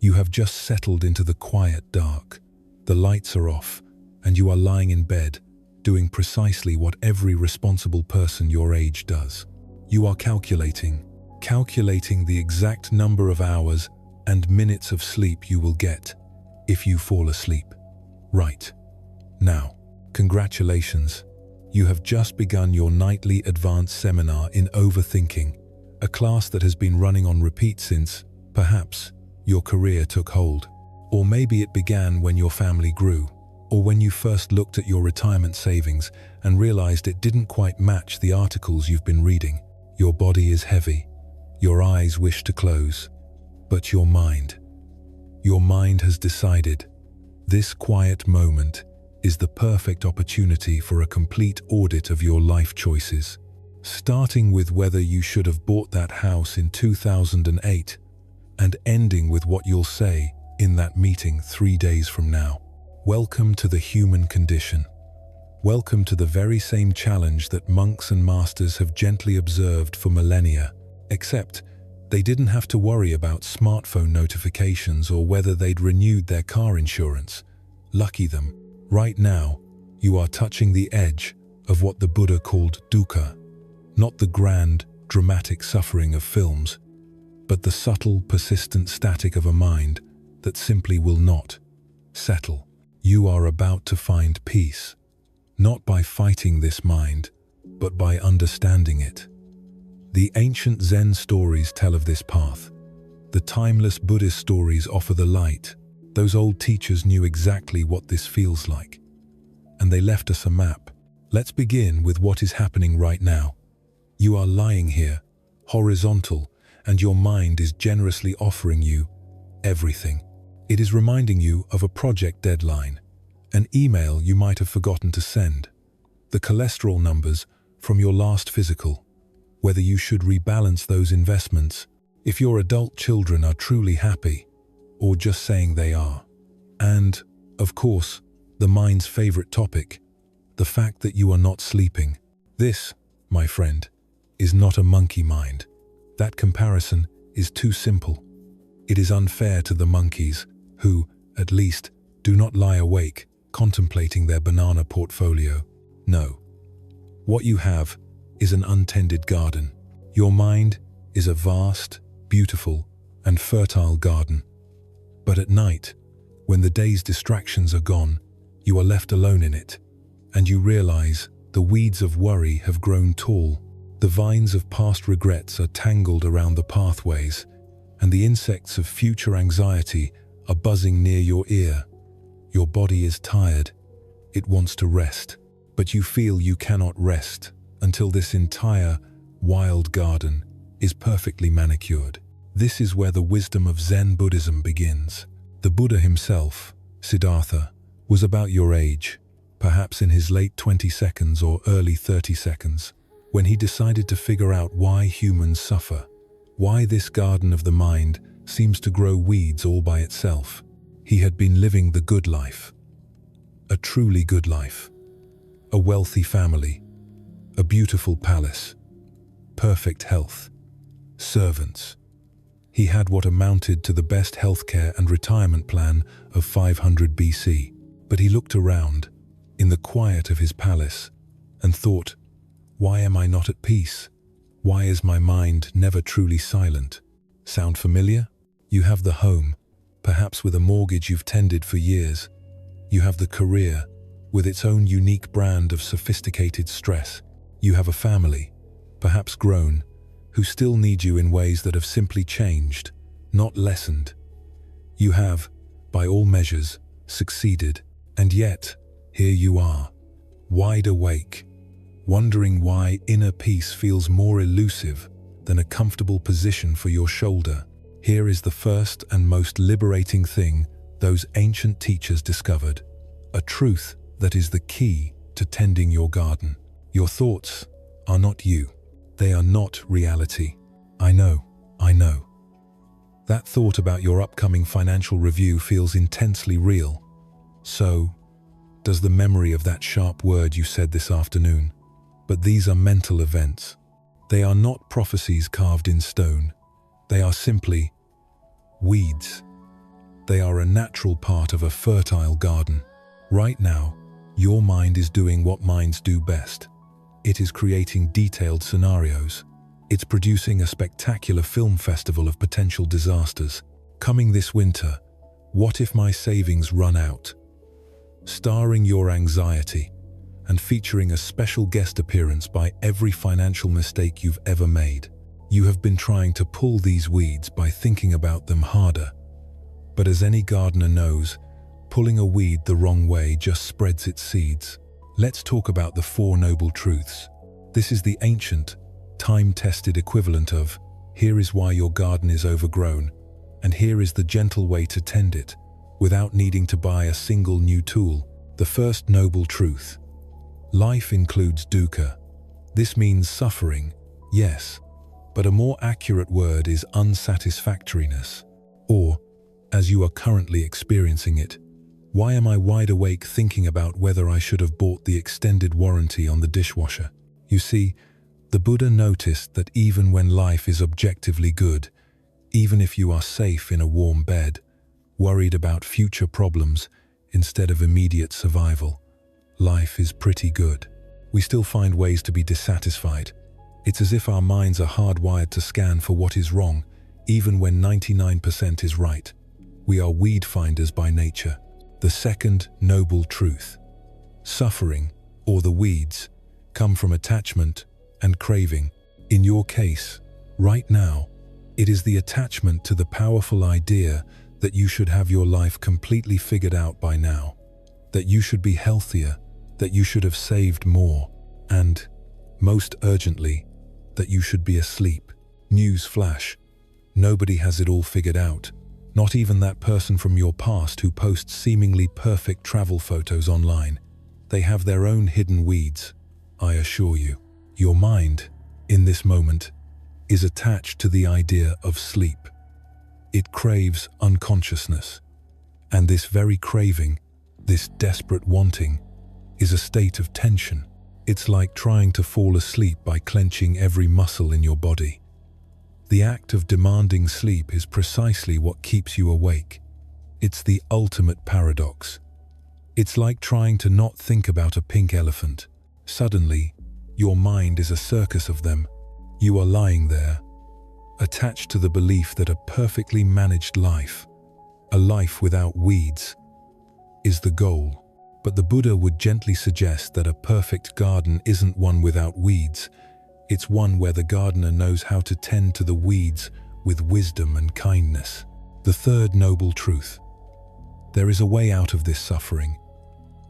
You have just settled into the quiet dark. The lights are off, and you are lying in bed, doing precisely what every responsible person your age does. You are calculating the exact number of hours and minutes of sleep you will get if you fall asleep. Right. Now, congratulations. You have just begun your nightly advanced seminar in overthinking, a class that has been running on repeat since, perhaps, your career took hold. Or maybe it began when your family grew, or when you first looked at your retirement savings and realized it didn't quite match the articles you've been reading. Your body is heavy, your eyes wish to close, but your mind has decided this quiet moment is the perfect opportunity for a complete audit of your life choices, starting with whether you should have bought that house in 2008 and ending with what you'll say in that meeting 3 days from now. Welcome to the human condition. Welcome to the very same challenge that monks and masters have gently observed for millennia, except they didn't have to worry about smartphone notifications or whether they'd renewed their car insurance. Lucky them. Right now, you are touching the edge of what the Buddha called dukkha, not the grand, dramatic suffering of films, but the subtle, persistent static of a mind that simply will not settle. You are about to find peace, not by fighting this mind, but by understanding it. The ancient Zen stories tell of this path. The timeless Buddhist stories offer the light. Those old teachers knew exactly what this feels like, and they left us a map. Let's begin with what is happening right now. You are lying here, horizontal, and your mind is generously offering you everything. It is reminding you of a project deadline, an email you might have forgotten to send, the cholesterol numbers from your last physical, whether you should rebalance those investments, if your adult children are truly happy, or just saying they are. And, of course, the mind's favorite topic, the fact that you are not sleeping. This, my friend, is not a monkey mind. That comparison is too simple. It is unfair to the monkeys who, at least, do not lie awake contemplating their banana portfolio. No. What you have is an untended garden. Your mind is a vast, beautiful, and fertile garden. But at night, when the day's distractions are gone, you are left alone in it, and you realize the weeds of worry have grown tall. The vines of past regrets are tangled around the pathways, and the insects of future anxiety are buzzing near your ear. Your body is tired. It wants to rest, but you feel you cannot rest until this entire wild garden is perfectly manicured. This is where the wisdom of Zen Buddhism begins. The Buddha himself, Siddhartha, was about your age, perhaps in his late 20s or early 30s, when he decided to figure out why humans suffer, why this garden of the mind seems to grow weeds all by itself. He had been living the good life, a truly good life, a wealthy family, a beautiful palace, perfect health, servants. He had what amounted to the best healthcare and retirement plan of 500 BC. But he looked around, in the quiet of his palace, and thought, why am I not at peace? Why is my mind never truly silent? Sound familiar? You have the home, perhaps with a mortgage you've tended for years. You have the career, with its own unique brand of sophisticated stress. You have a family, perhaps grown, who still need you in ways that have simply changed, not lessened. You have, by all measures, succeeded, and yet, here you are, wide awake, wondering why inner peace feels more elusive than a comfortable position for your shoulder. Here is the first and most liberating thing those ancient teachers discovered, a truth that is the key to tending your garden. Your thoughts are not you. They are not reality. I know. That thought about your upcoming financial review feels intensely real. So, does the memory of that sharp word you said this afternoon. But these are mental events. They are not prophecies carved in stone. They are simply weeds. They are a natural part of a fertile garden. Right now, your mind is doing what minds do best. It is creating detailed scenarios. It's producing a spectacular film festival of potential disasters. Coming this winter, What If My Savings Run Out? Starring your anxiety and featuring a special guest appearance by every financial mistake you've ever made. You have been trying to pull these weeds by thinking about them harder. But as any gardener knows, pulling a weed the wrong way just spreads its seeds. Let's talk about the Four Noble Truths. This is the ancient, time-tested equivalent of, here is why your garden is overgrown, and here is the gentle way to tend it, without needing to buy a single new tool. The first noble truth. Life includes dukkha. This means suffering, yes, but a more accurate word is unsatisfactoriness. Or, as you are currently experiencing it, why am I wide awake thinking about whether I should have bought the extended warranty on the dishwasher? You see, the Buddha noticed that even when life is objectively good, even if you are safe in a warm bed, worried about future problems instead of immediate survival, life is pretty good. We still find ways to be dissatisfied. It's as if our minds are hardwired to scan for what is wrong, even when 99% is right. We are weed finders by nature. The second noble truth. Suffering, or the weeds, come from attachment and craving. In your case, right now, it is the attachment to the powerful idea that you should have your life completely figured out by now, that you should be healthier, that you should have saved more, and, most urgently, that you should be asleep. News flash. Nobody has it all figured out. Not even that person from your past who posts seemingly perfect travel photos online. They have their own hidden weeds, I assure you. Your mind, in this moment, is attached to the idea of sleep. It craves unconsciousness. And this very craving, this desperate wanting, is a state of tension. It's like trying to fall asleep by clenching every muscle in your body. The act of demanding sleep is precisely what keeps you awake. It's the ultimate paradox. It's like trying to not think about a pink elephant. Suddenly, your mind is a circus of them. You are lying there, attached to the belief that a perfectly managed life, a life without weeds, is the goal. But the Buddha would gently suggest that a perfect garden isn't one without weeds. It's one where the gardener knows how to tend to the weeds with wisdom and kindness. The third noble truth. There is a way out of this suffering.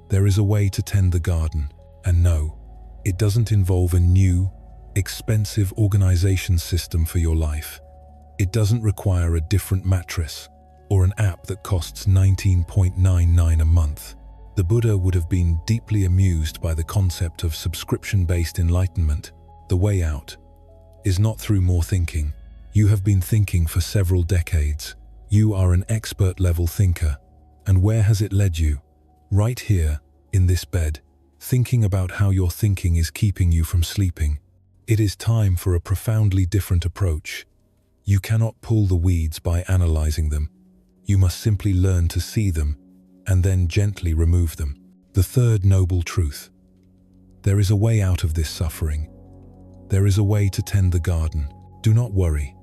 There is a way to tend the garden. And no, it doesn't involve a new, expensive organization system for your life. It doesn't require a different mattress or an app that costs $19.99 a month. The Buddha would have been deeply amused by the concept of subscription-based enlightenment. The way out is not through more thinking. You have been thinking for several decades. You are an expert-level thinker. And where has it led you? Right here, in this bed, thinking about how your thinking is keeping you from sleeping. It is time for a profoundly different approach. You cannot pull the weeds by analyzing them. You must simply learn to see them and then gently remove them. The third noble truth. There is a way out of this suffering. There is a way to tend the garden. Do not worry.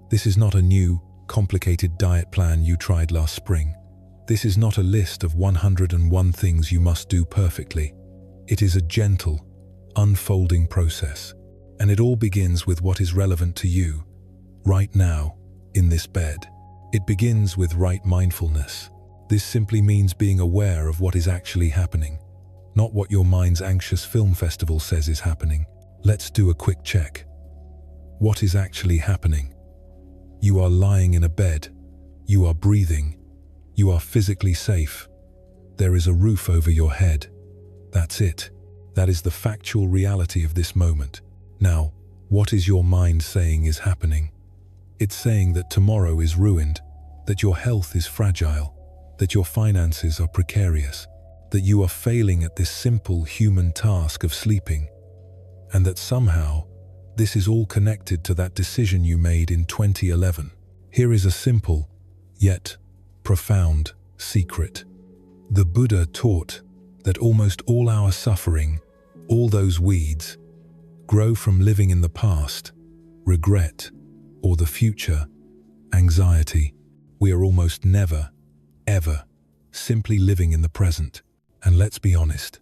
This is not a new, complicated diet plan you tried last spring. This is not a list of 101 things you must do perfectly. It is a gentle, unfolding process. And it all begins with what is relevant to you, right now, in this bed. It begins with right mindfulness. This simply means being aware of what is actually happening, not what your mind's anxious film festival says is happening. Let's do a quick check. What is actually happening? You are lying in a bed. You are breathing. You are physically safe. There is a roof over your head. That's it. That is the factual reality of this moment. Now, what is your mind saying is happening? It's saying that tomorrow is ruined, that your health is fragile, that your finances are precarious, that you are failing at this simple human task of sleeping, and that somehow this is all connected to that decision you made in 2011. Here is a simple, yet profound secret. The Buddha taught that almost all our suffering, all those weeds, grow from living in the past, regret, or the future, anxiety. We are almost never, ever, simply living in the present. And let's be honest,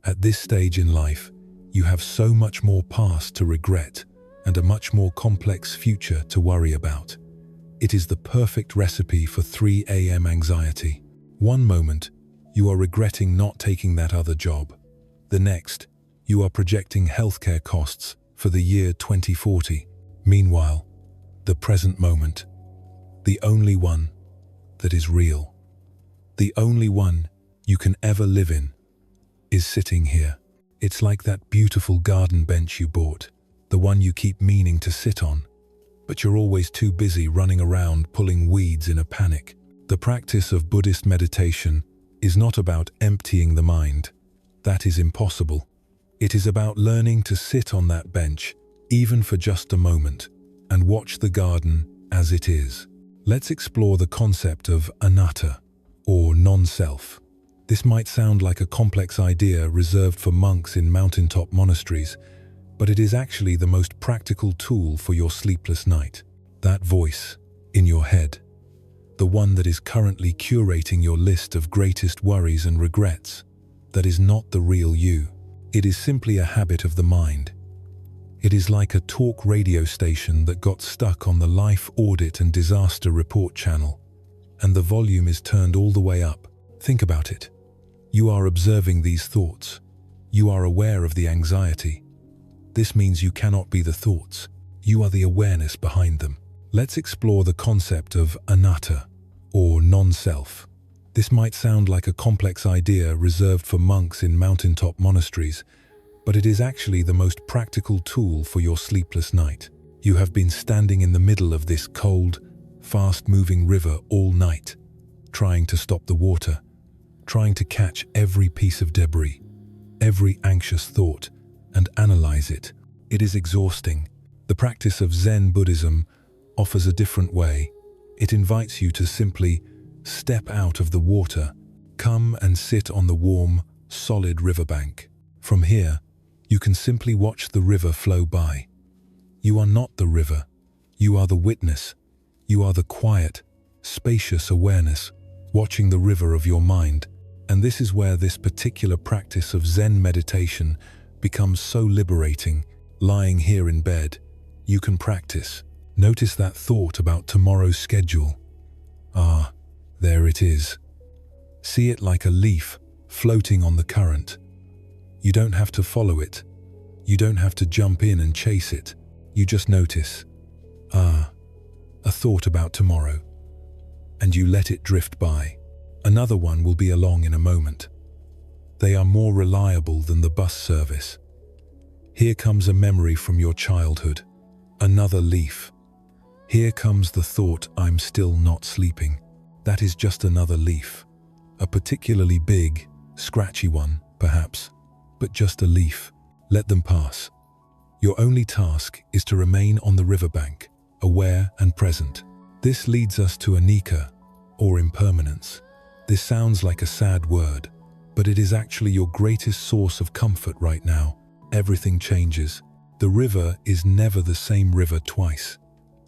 at this stage in life, you have so much more past to regret and a much more complex future to worry about. It is the perfect recipe for 3 a.m. anxiety. One moment, you are regretting not taking that other job. The next, you are projecting healthcare costs for the year 2040. Meanwhile, the present moment, the only one that is real, the only one you can ever live in, is sitting here. It's like that beautiful garden bench you bought, the one you keep meaning to sit on, but you're always too busy running around pulling weeds in a panic. The practice of Buddhist meditation is not about emptying the mind. That is impossible. It is about learning to sit on that bench, even for just a moment, and watch the garden as it is. Let's explore the concept of Anatta, or non-self. This might sound like a complex idea reserved for monks in mountaintop monasteries, but it is actually the most practical tool for your sleepless night. That voice in your head, the one that is currently curating your list of greatest worries and regrets, that is not the real you. It is simply a habit of the mind. It is like a talk radio station that got stuck on the life-audit and disaster report channel, and the volume is turned all the way up. Think about it. You are observing these thoughts. You are aware of the anxiety. This means you cannot be the thoughts. You are the awareness behind them. Let's explore the concept of Anatta, or non-self. This might sound like a complex idea reserved for monks in mountaintop monasteries, but it is actually the most practical tool for your sleepless night. You have been standing in the middle of this cold, fast-moving river all night, trying to stop the water, trying to catch every piece of debris, every anxious thought, and analyze it. It is exhausting. The practice of Zen Buddhism offers a different way. It invites you to simply step out of the water, come and sit on the warm, solid riverbank. From here, you can simply watch the river flow by. You are not the river. You are the witness. You are the quiet, spacious awareness, watching the river of your mind. And this is where this particular practice of Zen meditation becomes so liberating. Lying here in bed, you can practice. Notice that thought about tomorrow's schedule. Ah, there it is. See it like a leaf floating on the current. You don't have to follow it. You don't have to jump in and chase it. You just notice, a thought about tomorrow, and you let it drift by. Another one will be along in a moment. They are more reliable than the bus service. Here comes a memory from your childhood, another leaf. Here comes the thought, I'm still not sleeping. That is just another leaf. A particularly big, scratchy one, perhaps, but just a leaf. Let them pass. Your only task is to remain on the riverbank, aware and present. This leads us to anicca, or impermanence. This sounds like a sad word, but it is actually your greatest source of comfort right now. Everything changes. The river is never the same river twice.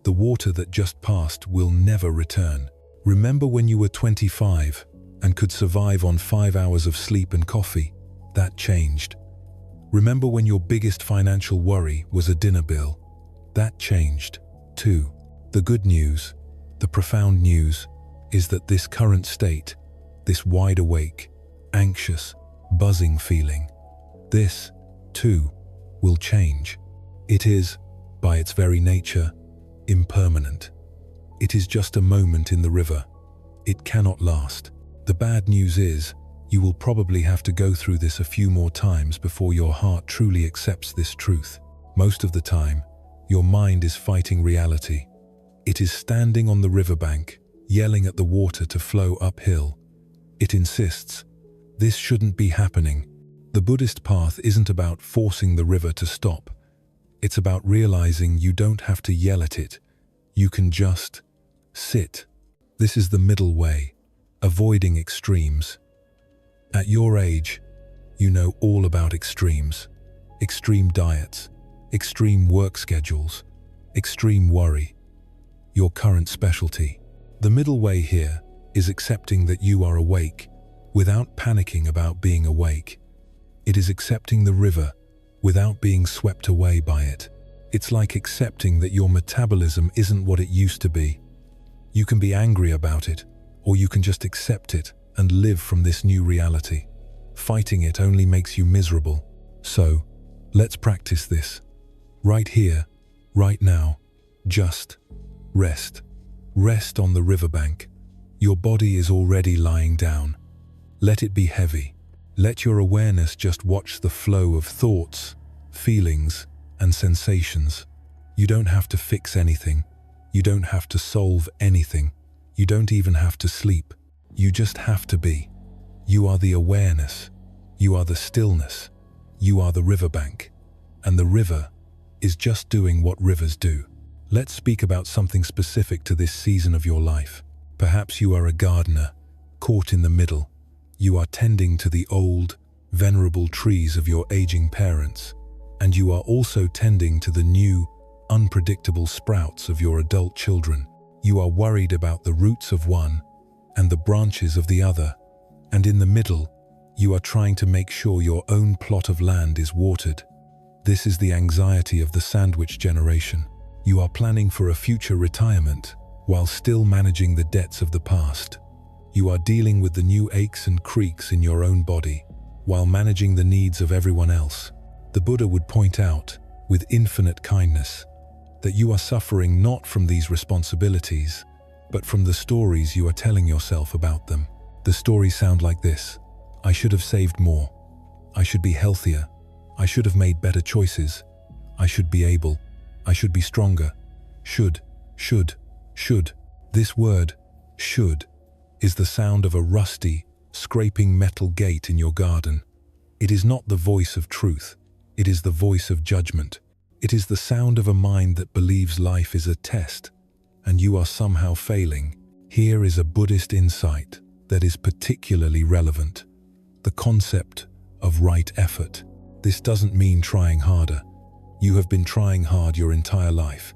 The water that just passed will never return. Remember when you were 25 and could survive on 5 hours of sleep and coffee? That changed. Remember when your biggest financial worry was a dinner bill? That changed, too. The good news, the profound news, is that this current state, this wide-awake, anxious, buzzing feeling, this, too, will change. It is, by its very nature, impermanent. It is just a moment in the river. It cannot last. The bad news is, you will probably have to go through this a few more times before your heart truly accepts this truth. Most of the time, your mind is fighting reality. It is standing on the riverbank, yelling at the water to flow uphill. It insists, this shouldn't be happening. The Buddhist path isn't about forcing the river to stop. It's about realizing you don't have to yell at it. You can just sit. This is the middle way. avoiding extremes. At your age, you know all about extremes. Extreme diets, extreme work schedules, extreme worry. Your current specialty. The middle way here is accepting that you are awake without panicking about being awake. It is accepting the river without being swept away by it. It's like accepting that your metabolism isn't what it used to be. You can be angry about it, or you can just accept it and live from this new reality. Fighting it only makes you miserable. So, let's practice this. Right here, right now, just rest. Rest on the riverbank. Your body is already lying down. Let it be heavy. Let your awareness just watch the flow of thoughts, feelings, and sensations. You don't have to fix anything. You don't have to solve anything. You don't even have to sleep. You just have to be. You are the awareness. You are the stillness. You are the riverbank. And the river is just doing what rivers do. Let's speak about something specific to this season of your life. Perhaps you are a gardener, caught in the middle. You are tending to the old, venerable trees of your aging parents, and you are also tending to the new, unpredictable sprouts of your adult children. You are worried about the roots of one and the branches of the other, and in the middle, you are trying to make sure your own plot of land is watered. This is the anxiety of the sandwich generation. You are planning for a future retirement while still managing the debts of the past. You are dealing with the new aches and creaks in your own body while managing the needs of everyone else. The Buddha would point out, with infinite kindness, that you are suffering not from these responsibilities, but from the stories you are telling yourself about them. The stories sound like this: I should have saved more. I should be healthier. I should have made better choices. I should be able. I should be stronger. Should. This word, should, is the sound of a rusty, scraping metal gate in your garden. It is not the voice of truth. It is the voice of judgment. It is the sound of a mind that believes life is a test, and you are somehow failing. Here is a Buddhist insight that is particularly relevant: the concept of right effort. This doesn't mean trying harder. You have been trying hard your entire life.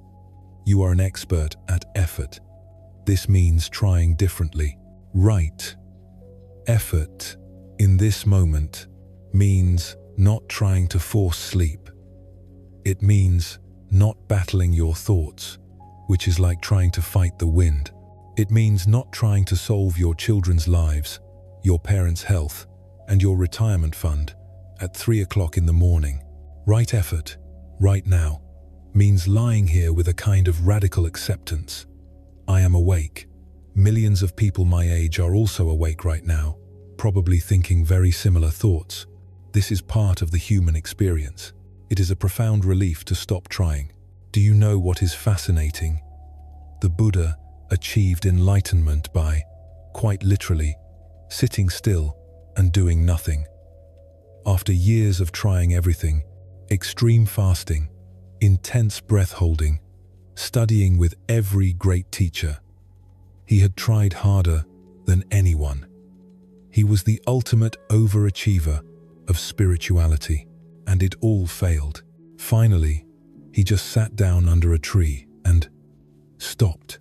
You are an expert at effort. This means trying differently. Right effort in this moment means not trying to force sleep. It means not battling your thoughts, which is like trying to fight the wind. It means not trying to solve your children's lives, your parents' health, and your retirement fund at 3 o'clock in the morning. Right effort, right now, means lying here with a kind of radical acceptance. I am awake. Millions of people my age are also awake right now, probably thinking very similar thoughts. This is part of the human experience. It is a profound relief to stop trying. Do you know what is fascinating? The Buddha achieved enlightenment by, quite literally, sitting still and doing nothing. After years of trying everything, extreme fasting, intense breath holding, studying with every great teacher, he had tried harder than anyone. He was the ultimate overachiever of spirituality, and it all failed. Finally, he just sat down under a tree and stopped.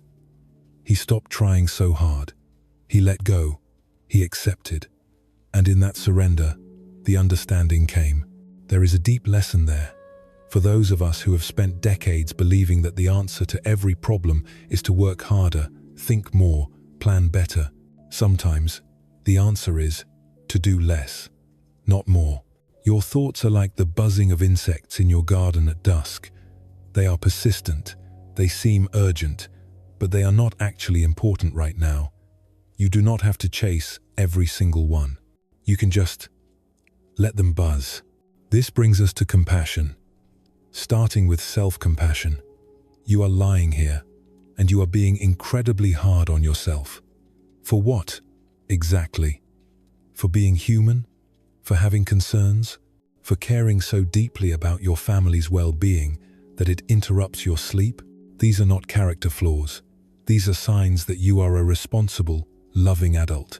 He stopped trying so hard. He let go. He accepted. And in that surrender, the understanding came. There is a deep lesson there. For those of us who have spent decades believing that the answer to every problem is to work harder, think more, plan better, sometimes the answer is to do less, not more. Your thoughts are like the buzzing of insects in your garden at dusk. They are persistent, they seem urgent, but they are not actually important right now. You do not have to chase every single one. You can just let them buzz. This brings us to compassion. Starting with self-compassion. You are lying here, and you are being incredibly hard on yourself. For what, exactly? For being human? For having concerns? For caring so deeply about your family's well-being that it interrupts your sleep? These are not character flaws. These are signs that you are a responsible, loving adult.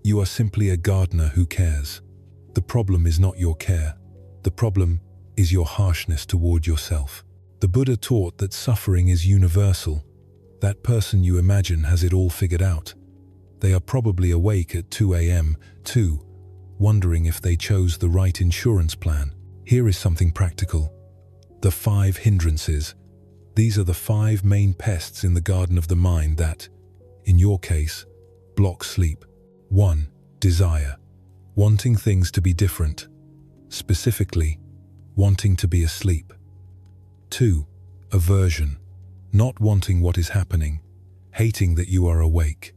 You are simply a gardener who cares. The problem is not your care. The problem is your harshness toward yourself. The Buddha taught that suffering is universal. That person you imagine has it all figured out. They are probably awake at 2 a.m. too, wondering if they chose the right insurance plan. Here is something practical. The 5 hindrances. These are the 5 main pests in the garden of the mind that, in your case, block sleep. 1. Desire. Wanting things to be different. Specifically, wanting to be asleep. 2. Aversion. Not wanting what is happening, hating that you are awake.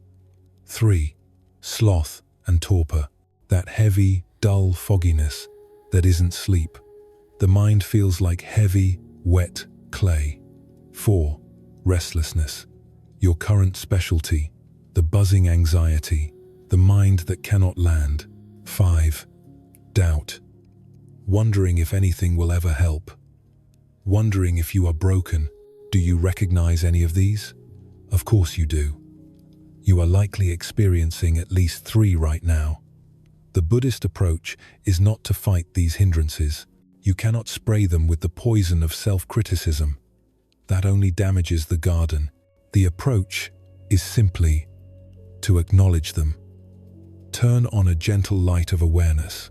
3. Sloth and torpor. That heavy, dull fogginess that isn't sleep. The mind feels like heavy, wet clay. 4. Restlessness. Your current specialty. The buzzing anxiety. The mind that cannot land. 5. Doubt. Wondering if anything will ever help. Wondering if you are broken. Do you recognize any of these? Of course you do. You are likely experiencing at least 3 right now. The Buddhist approach is not to fight these hindrances. You cannot spray them with the poison of self-criticism. That only damages the garden. The approach is simply to acknowledge them. Turn on a gentle light of awareness.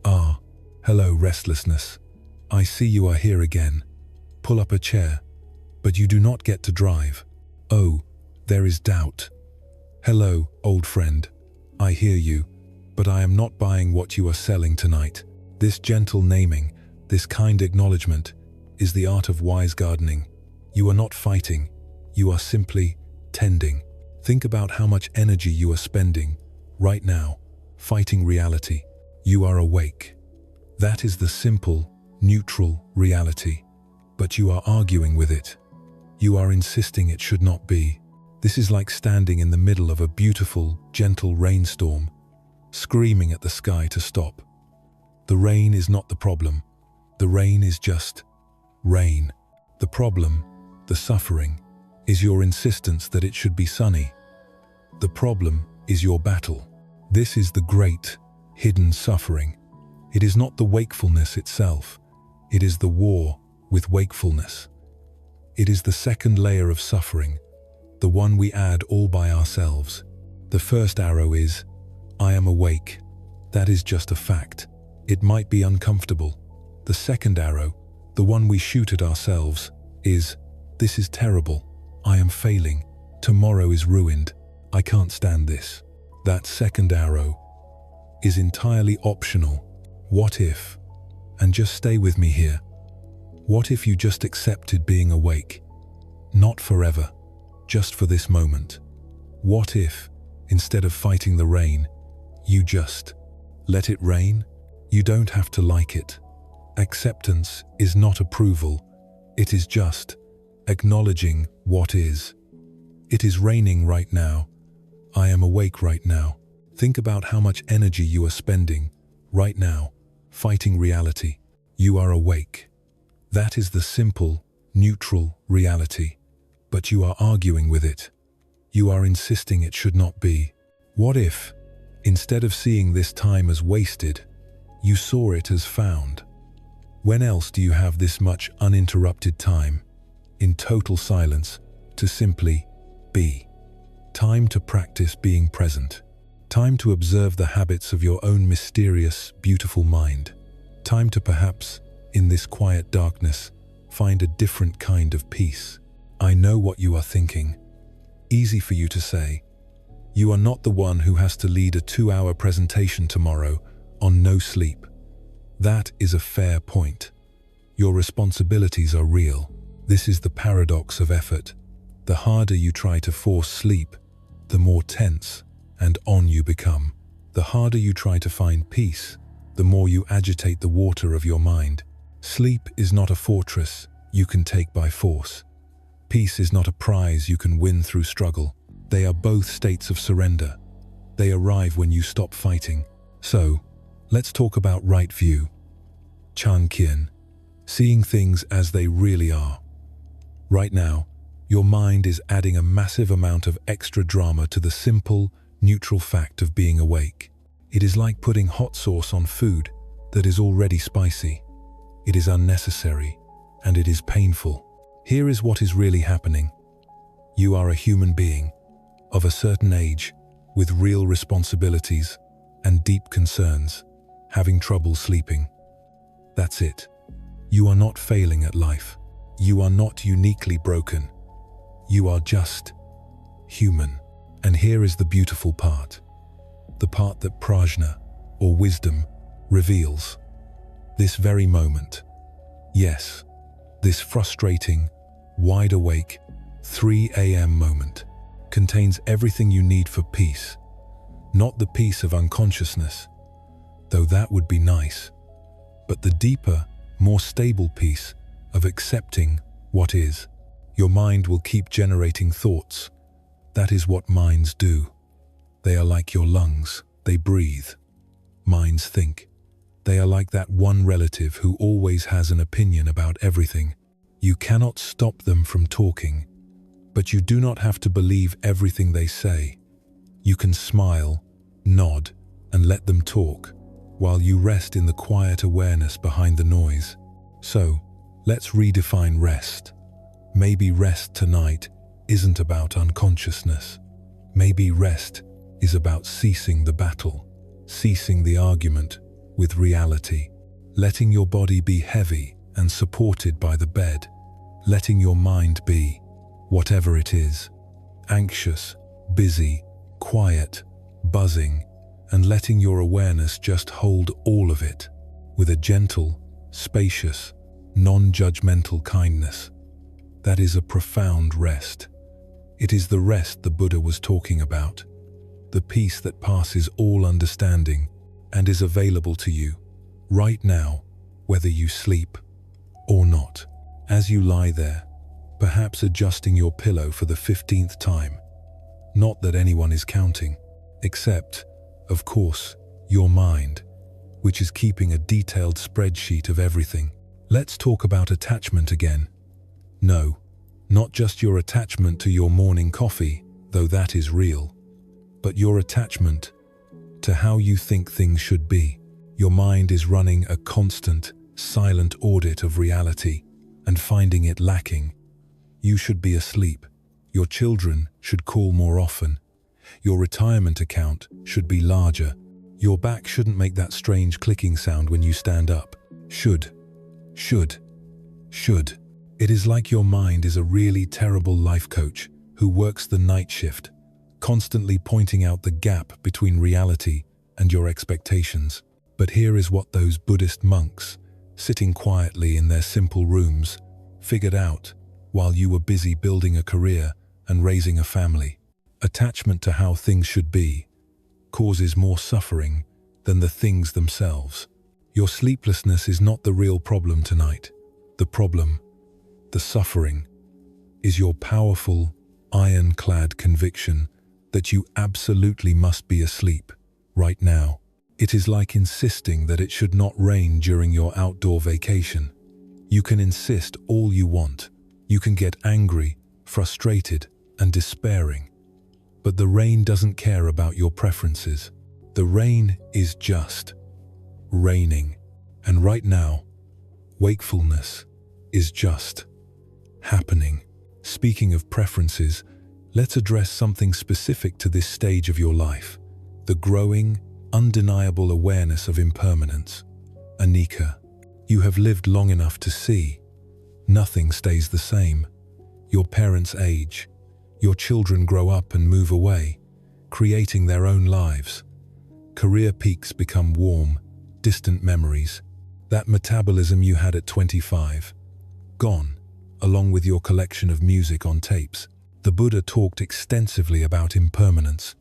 Ah, hello restlessness. I see you are here again. Pull up a chair. But you do not get to drive. Oh, there is doubt. Hello, old friend. I hear you, but I am not buying what you are selling tonight. This gentle naming, this kind acknowledgement, is the art of wise gardening. You are not fighting. You are simply tending. Think about how much energy you are spending, right now, fighting reality. You are awake. That is the simple, neutral reality. But you are arguing with it. You are insisting it should not be. This is like standing in the middle of a beautiful, gentle rainstorm, screaming at the sky to stop. The rain is not the problem. The rain is just rain. The problem, the suffering, is your insistence that it should be sunny. The problem is your battle. This is the great, hidden suffering. It is not the wakefulness itself. It is the war with wakefulness. It is the second layer of suffering, the one we add all by ourselves. The first arrow is, I am awake. That is just a fact. It might be uncomfortable. The second arrow, the one we shoot at ourselves, is, this is terrible. I am failing. Tomorrow is ruined. I can't stand this. That second arrow is entirely optional. What if, and just stay with me here, what if you just accepted being awake? Not forever, just for this moment. What if, instead of fighting the rain, you just let it rain? You don't have to like it. Acceptance is not approval. It is just acknowledging what is. It is raining right now. I am awake right now. Think about how much energy you are spending right now fighting reality. You are awake. That is the simple, neutral reality. But you are arguing with it. You are insisting it should not be. What if, instead of seeing this time as wasted, you saw it as found? When else do you have this much uninterrupted time, in total silence, to simply be? Time to practice being present. Time to observe the habits of your own mysterious, beautiful mind. Time to perhaps, in this quiet darkness, find a different kind of peace. I know what you are thinking. Easy for you to say. You are not the one who has to lead a 2-hour presentation tomorrow on no sleep. That is a fair point. Your responsibilities are real. This is the paradox of effort. The harder you try to force sleep, the more tense and on you become. The harder you try to find peace, the more you agitate the water of your mind. Sleep is not a fortress you can take by force. Peace is not a prize you can win through struggle. They are both states of surrender. They arrive when you stop fighting. So, let's talk about right view. Chan Kien, seeing things as they really are. Right now, your mind is adding a massive amount of extra drama to the simple, neutral fact of being awake. It is like putting hot sauce on food that is already spicy. It is unnecessary, and it is painful. Here is what is really happening. You are a human being, of a certain age, with real responsibilities and deep concerns, having trouble sleeping. That's it. You are not failing at life. You are not uniquely broken. You are just human. And here is the beautiful part. The part that prajna, or wisdom, reveals. This very moment. Yes, this frustrating, wide-awake, 3 a.m. moment contains everything you need for peace. Not the peace of unconsciousness, though that would be nice, but the deeper, more stable peace of accepting what is. Your mind will keep generating thoughts. That is what minds do. They are like your lungs. They breathe. Minds think. They are like that one relative who always has an opinion about everything. You cannot stop them from talking, but you do not have to believe everything they say. You can smile, nod, and let them talk, while you rest in the quiet awareness behind the noise. So, let's redefine rest. Maybe rest tonight isn't about unconsciousness. Maybe rest is about ceasing the battle, ceasing the argument with reality, letting your body be heavy and supported by the bed, letting your mind be, whatever it is, anxious, busy, quiet, buzzing, and letting your awareness just hold all of it with a gentle, spacious, non-judgmental kindness. That is a profound rest. It is the rest the Buddha was talking about, the peace that passes all understanding and is available to you right now, whether you sleep or not. As you lie there, perhaps adjusting your pillow for the 15th time. Not that anyone is counting, except, of course, your mind, which is keeping a detailed spreadsheet of everything. Let's talk about attachment again. No, not just your attachment to your morning coffee, though that is real, but your attachment to how you think things should be. Your mind is running a constant, silent audit of reality and finding it lacking. You should be asleep. Your children should call more often. Your retirement account should be larger. Your back shouldn't make that strange clicking sound when you stand up. Should. It is like your mind is a really terrible life coach who works the night shift, constantly pointing out the gap between reality and your expectations. But here is what those Buddhist monks, sitting quietly in their simple rooms, figured out while you were busy building a career and raising a family. Attachment to how things should be causes more suffering than the things themselves. Your sleeplessness is not the real problem tonight. The problem, the suffering, is your powerful, ironclad conviction that you absolutely must be asleep right now. It is like insisting that it should not rain during your outdoor vacation. You can insist all you want. You can get angry, frustrated, and despairing. But the rain doesn't care about your preferences. The rain is just raining. And right now, wakefulness is just happening. Speaking of preferences, let's address something specific to this stage of your life. The growing, undeniable awareness of impermanence. Anicca, you have lived long enough to see. Nothing stays the same. Your parents age. Your children grow up and move away, creating their own lives. Career peaks become warm, distant memories. That metabolism you had at 25, gone, along with your collection of music on tapes. The Buddha talked extensively about impermanence.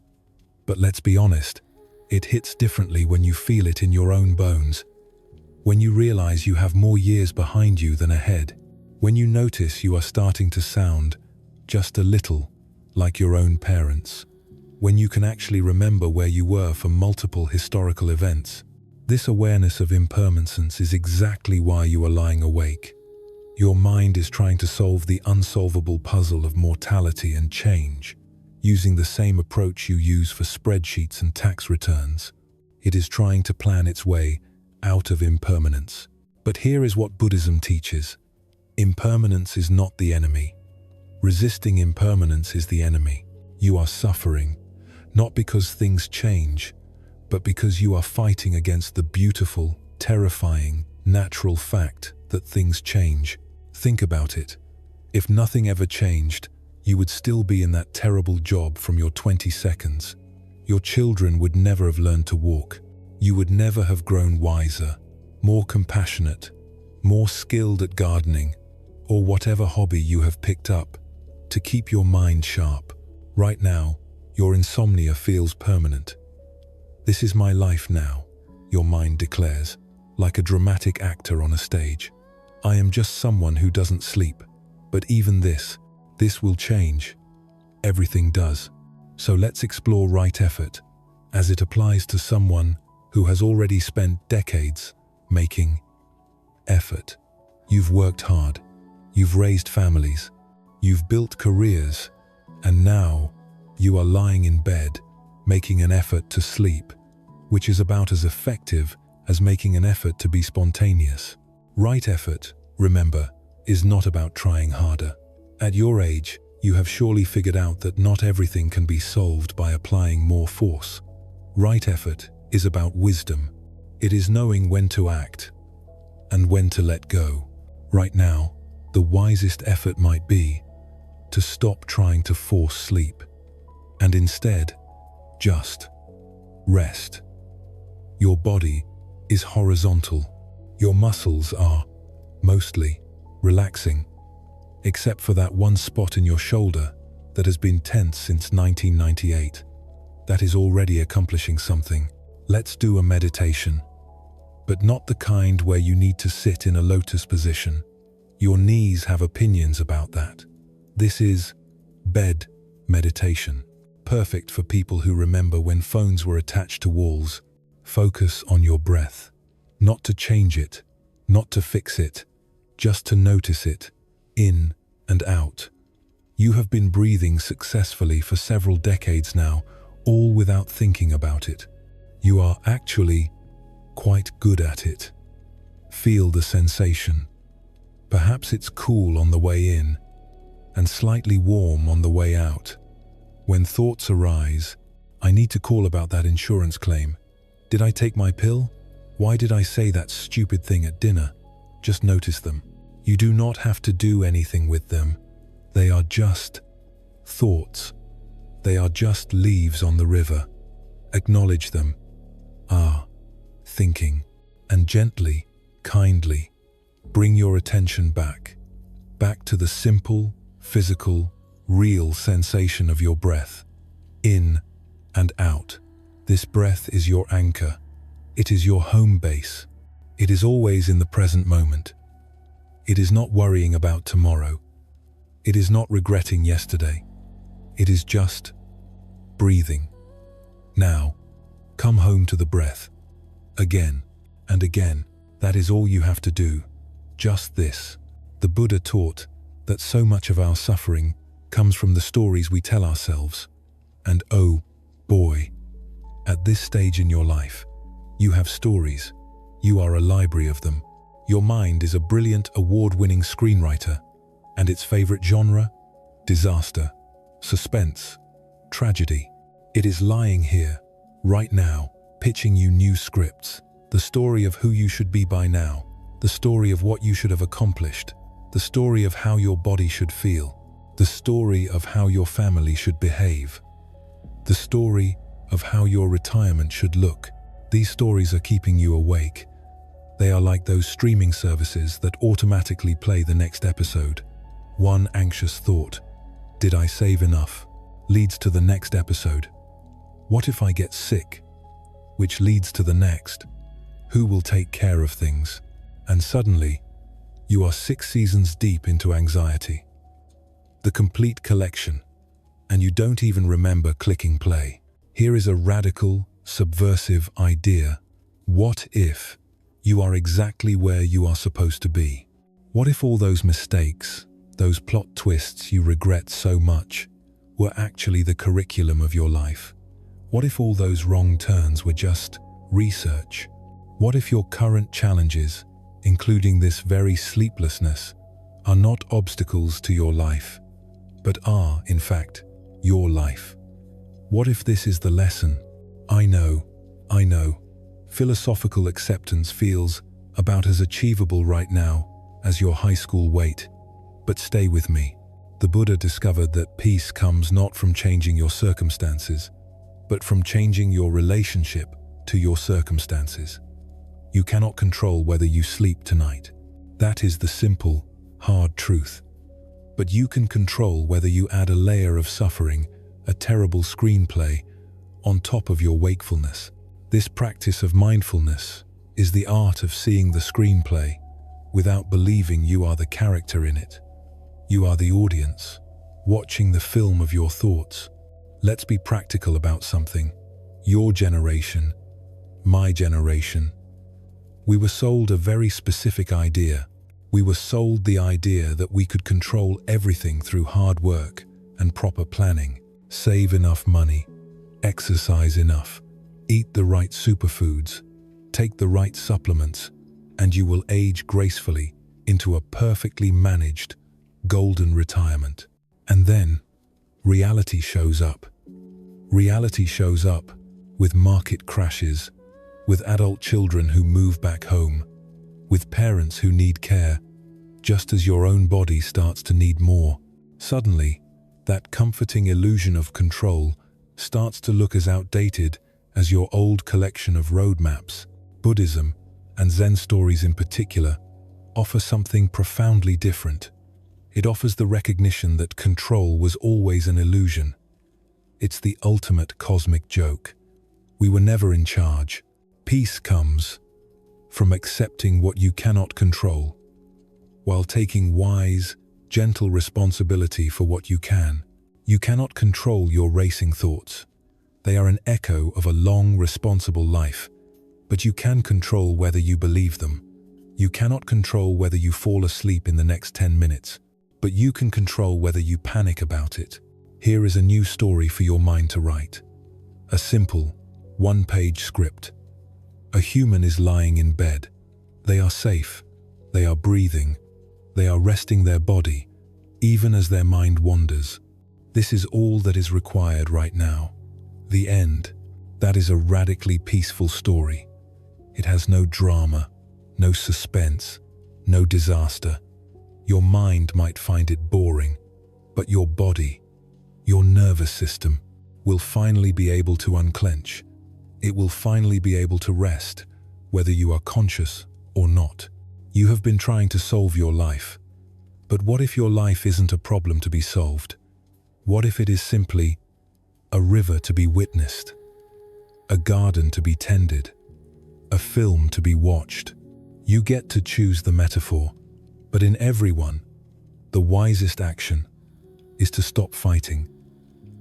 But let's be honest, it hits differently when you feel it in your own bones. When you realize you have more years behind you than ahead. When you notice you are starting to sound just a little like your own parents. When you can actually remember where you were for multiple historical events. This awareness of impermanence is exactly why you are lying awake. Your mind is trying to solve the unsolvable puzzle of mortality and change. using the same approach you use for spreadsheets and tax returns. It is trying to plan its way out of impermanence. But here is what Buddhism teaches. Impermanence is not the enemy. Resisting impermanence is the enemy. You are suffering, not because things change, but because you are fighting against the beautiful, terrifying, natural fact that things change. Think about it. If nothing ever changed, you would still be in that terrible job from your 20 seconds. Your children would never have learned to walk. You would never have grown wiser, more compassionate, more skilled at gardening, or whatever hobby you have picked up to keep your mind sharp. Right now, your insomnia feels permanent. This is my life now, your mind declares, like a dramatic actor on a stage. I am just someone who doesn't sleep. But even this will change. Everything does. So let's explore right effort as it applies to someone who has already spent decades making effort. You've worked hard. You've raised families. You've built careers. And now you are lying in bed, making an effort to sleep, which is about as effective as making an effort to be spontaneous. Right effort, remember, is not about trying harder. At your age, you have surely figured out that not everything can be solved by applying more force. Right effort is about wisdom. It is knowing when to act and when to let go. Right now, the wisest effort might be to stop trying to force sleep and instead just rest. Your body is horizontal. Your muscles are mostly relaxing, except for that one spot in your shoulder that has been tense since 1998. That is already accomplishing something. Let's do a meditation, but not the kind where you need to sit in a lotus position. Your knees have opinions about that. This is bed meditation, perfect for people who remember when phones were attached to walls. Focus on your breath, not to change it, not to fix it, just to notice it, in and out. You have been breathing successfully for several decades now, all without thinking about it. You are actually quite good at it. Feel the sensation. Perhaps it's cool on the way in and slightly warm on the way out. When thoughts arise, I need to call about that insurance claim. Did I take my pill? Why did I say that stupid thing at dinner? Just notice them. You do not have to do anything with them. They are just thoughts. They are just leaves on the river. Acknowledge them. Thinking. And gently, kindly, bring your attention back to the simple, physical, real sensation of your breath, in and out. This breath is your anchor. It is your home base. It is always in the present moment. It is not worrying about tomorrow. It is not regretting yesterday. It is just breathing. Now, come home to the breath. Again and again. That is all you have to do. Just this. The Buddha taught that so much of our suffering comes from the stories we tell ourselves. And oh boy, at this stage in your life, you have stories. You are a library of them. Your mind is a brilliant award-winning screenwriter, and its favorite genre? Disaster, suspense, tragedy. It is lying here, right now, pitching you new scripts. The story of who you should be by now, the story of what you should have accomplished, the story of how your body should feel, the story of how your family should behave, the story of how your retirement should look. These stories are keeping you awake. They are like those streaming services that automatically play the next episode. One anxious thought, did I save enough, leads to the next episode. What if I get sick? Which leads to the next. Who will take care of things? And suddenly, you are 6 seasons deep into anxiety. The complete collection, and you don't even remember clicking play. Here is a radical, subversive idea. What if you are exactly where you are supposed to be? What if all those mistakes, those plot twists you regret so much, were actually the curriculum of your life? What if all those wrong turns were just research? What if your current challenges, including this very sleeplessness, are not obstacles to your life, but are, in fact, your life? What if this is the lesson? I know. Philosophical acceptance feels about as achievable right now as your high school weight. But stay with me. The Buddha discovered that peace comes not from changing your circumstances, but from changing your relationship to your circumstances. You cannot control whether you sleep tonight. That is the simple, hard truth. But you can control whether you add a layer of suffering, a terrible screenplay, on top of your wakefulness. This practice of mindfulness is the art of seeing the screenplay without believing you are the character in it. You are the audience, watching the film of your thoughts. Let's be practical about something. Your generation, my generation, we were sold a very specific idea. We were sold the idea that we could control everything through hard work and proper planning. Save enough money, exercise enough, eat the right superfoods, take the right supplements, and you will age gracefully into a perfectly managed, golden retirement. And then, reality shows up. Reality shows up with market crashes, with adult children who move back home, with parents who need care, just as your own body starts to need more. Suddenly, that comforting illusion of control starts to look as outdated as your old collection of roadmaps. Buddhism, and Zen stories in particular, offer something profoundly different. It offers the recognition that control was always an illusion. It's the ultimate cosmic joke. We were never in charge. Peace comes from accepting what you cannot control, while taking wise, gentle responsibility for what you can. You cannot control your racing thoughts. They are an echo of a long, responsible life, but you can control whether you believe them. You cannot control whether you fall asleep in the next 10 minutes, but you can control whether you panic about it. Here is a new story for your mind to write. A simple, one-page script. A human is lying in bed. They are safe. They are breathing. They are resting their body, even as their mind wanders. This is all that is required right now. The end. That is a radically peaceful story. It has no drama, no suspense, no disaster. Your mind might find it boring, but your body, your nervous system, will finally be able to unclench. It will finally be able to rest, whether you are conscious or not. You have been trying to solve your life. But what if your life isn't a problem to be solved? What if it is simply a river to be witnessed, a garden to be tended, a film to be watched? You get to choose the metaphor, but in everyone, the wisest action is to stop fighting,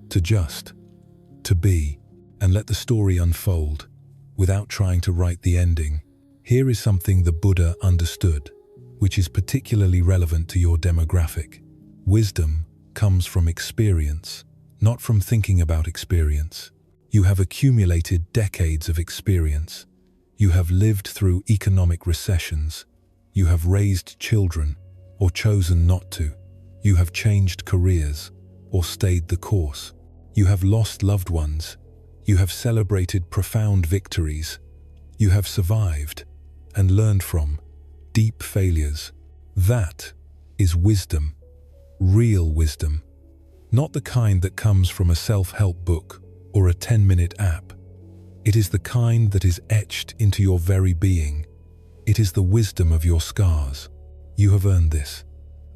to be, and let the story unfold without trying to write the ending. Here is something the Buddha understood, which is particularly relevant to your demographic. Wisdom comes from experience, not from thinking about experience. You have accumulated decades of experience. You have lived through economic recessions. You have raised children, or chosen not to. You have changed careers, or stayed the course. You have lost loved ones. You have celebrated profound victories. You have survived and learned from deep failures. That is wisdom, real wisdom, not the kind that comes from a self-help book or a 10-minute app. It is the kind that is etched into your very being. It is the wisdom of your scars. You have earned this.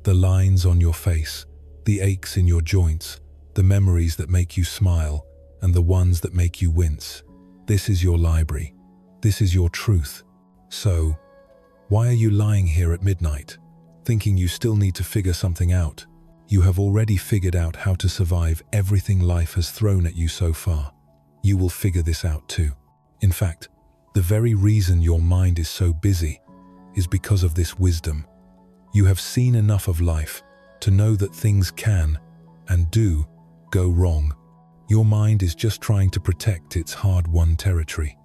The lines on your face, the aches in your joints, the memories that make you smile, and the ones that make you wince. This is your library. This is your truth. So, why are you lying here at midnight, thinking you still need to figure something out? You have already figured out how to survive everything life has thrown at you so far. You will figure this out too. In fact, the very reason your mind is so busy is because of this wisdom. You have seen enough of life to know that things can and do go wrong. Your mind is just trying to protect its hard-won territory.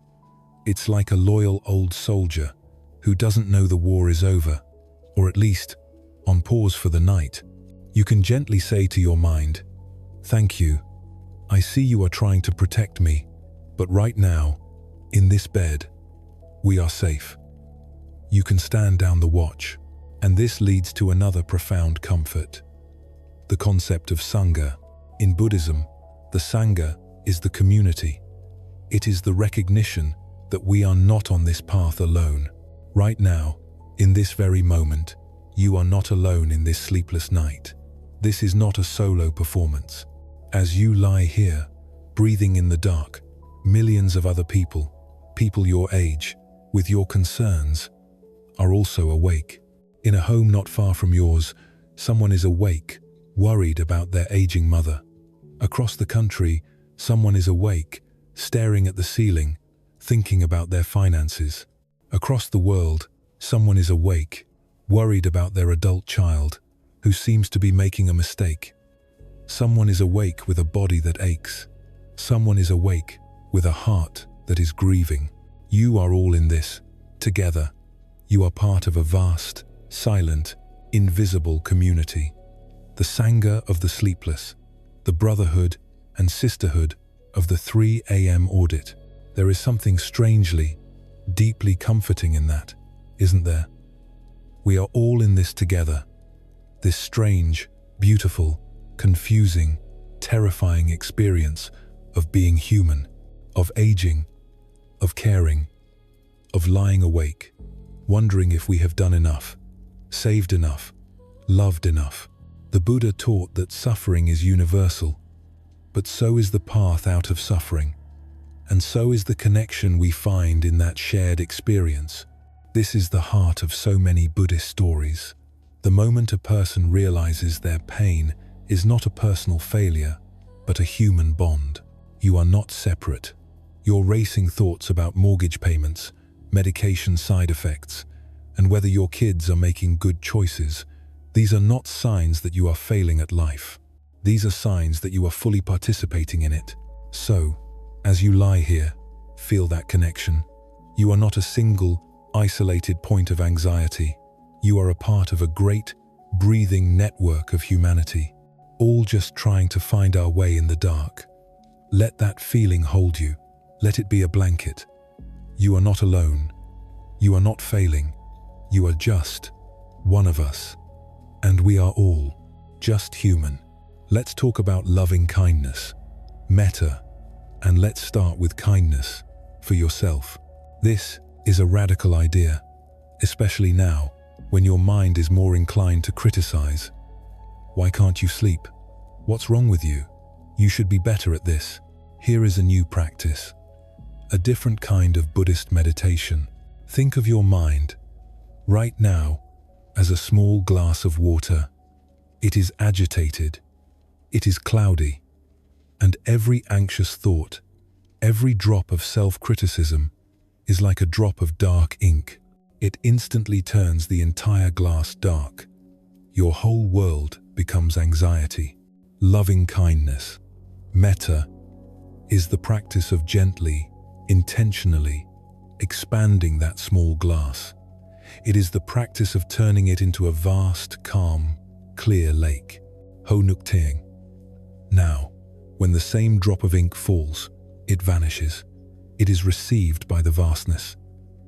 It's like a loyal old soldier who doesn't know the war is over, or at least on pause for the night. You can gently say to your mind, "Thank you. I see you are trying to protect me, but right now, in this bed, we are safe." You can stand down the watch, and this leads to another profound comfort. The concept of Sangha. In Buddhism, the Sangha is the community. It is the recognition that we are not on this path alone. Right now, in this very moment, you are not alone in this sleepless night. This is not a solo performance. As you lie here, breathing in the dark, millions of other people your age, with your concerns, are also awake. In a home not far from yours, someone is awake, worried about their aging mother. Across the country, someone is awake, staring at the ceiling, thinking about their finances. Across the world, someone is awake, worried about their adult child, who seems to be making a mistake. Someone is awake with a body that aches. Someone is awake with a heart that is grieving. You are all in this, together. You are part of a vast, silent, invisible community. The Sangha of the sleepless, the brotherhood and sisterhood of the 3 a.m. audit. There is something strangely, deeply comforting in that, isn't there? We are all in this together. This strange, beautiful, confusing, terrifying experience of being human, of aging, of caring, of lying awake, wondering if we have done enough, saved enough, loved enough. The Buddha taught that suffering is universal, but so is the path out of suffering, and so is the connection we find in that shared experience. This is the heart of so many Buddhist stories. The moment a person realizes their pain is not a personal failure, but a human bond. You are not separate. Your racing thoughts about mortgage payments, medication side effects, and whether your kids are making good choices, these are not signs that you are failing at life. These are signs that you are fully participating in it. So, as you lie here, feel that connection. You are not a single, isolated point of anxiety. You are a part of a great, breathing network of humanity, all just trying to find our way in the dark. Let that feeling hold you. Let it be a blanket. You are not alone. You are not failing. You are just one of us. And we are all just human. Let's talk about loving kindness, metta, and let's start with kindness for yourself. This is a radical idea, especially now when your mind is more inclined to criticize. Why can't you sleep? What's wrong with you? You should be better at this. Here is a new practice, a different kind of Buddhist meditation. Think of your mind right now as a small glass of water. It is agitated, it is cloudy, and every anxious thought, every drop of self-criticism is like a drop of dark ink. It instantly turns the entire glass dark. Your whole world becomes anxiety. Loving kindness, metta, is the practice of gently, intentionally expanding that small glass. It is the practice of turning it into a vast, calm, clear lake. Ho Nuk Teing. Now, when the same drop of ink falls, it vanishes. It is received by the vastness.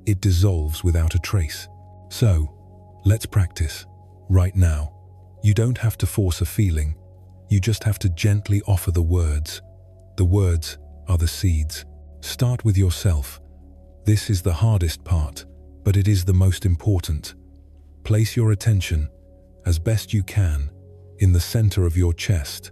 It dissolves without a trace. So, let's practice, right now. You don't have to force a feeling. You just have to gently offer the words. The words are the seeds. Start with yourself. This is the hardest part, but it is the most important. Place your attention, as best you can, in the center of your chest,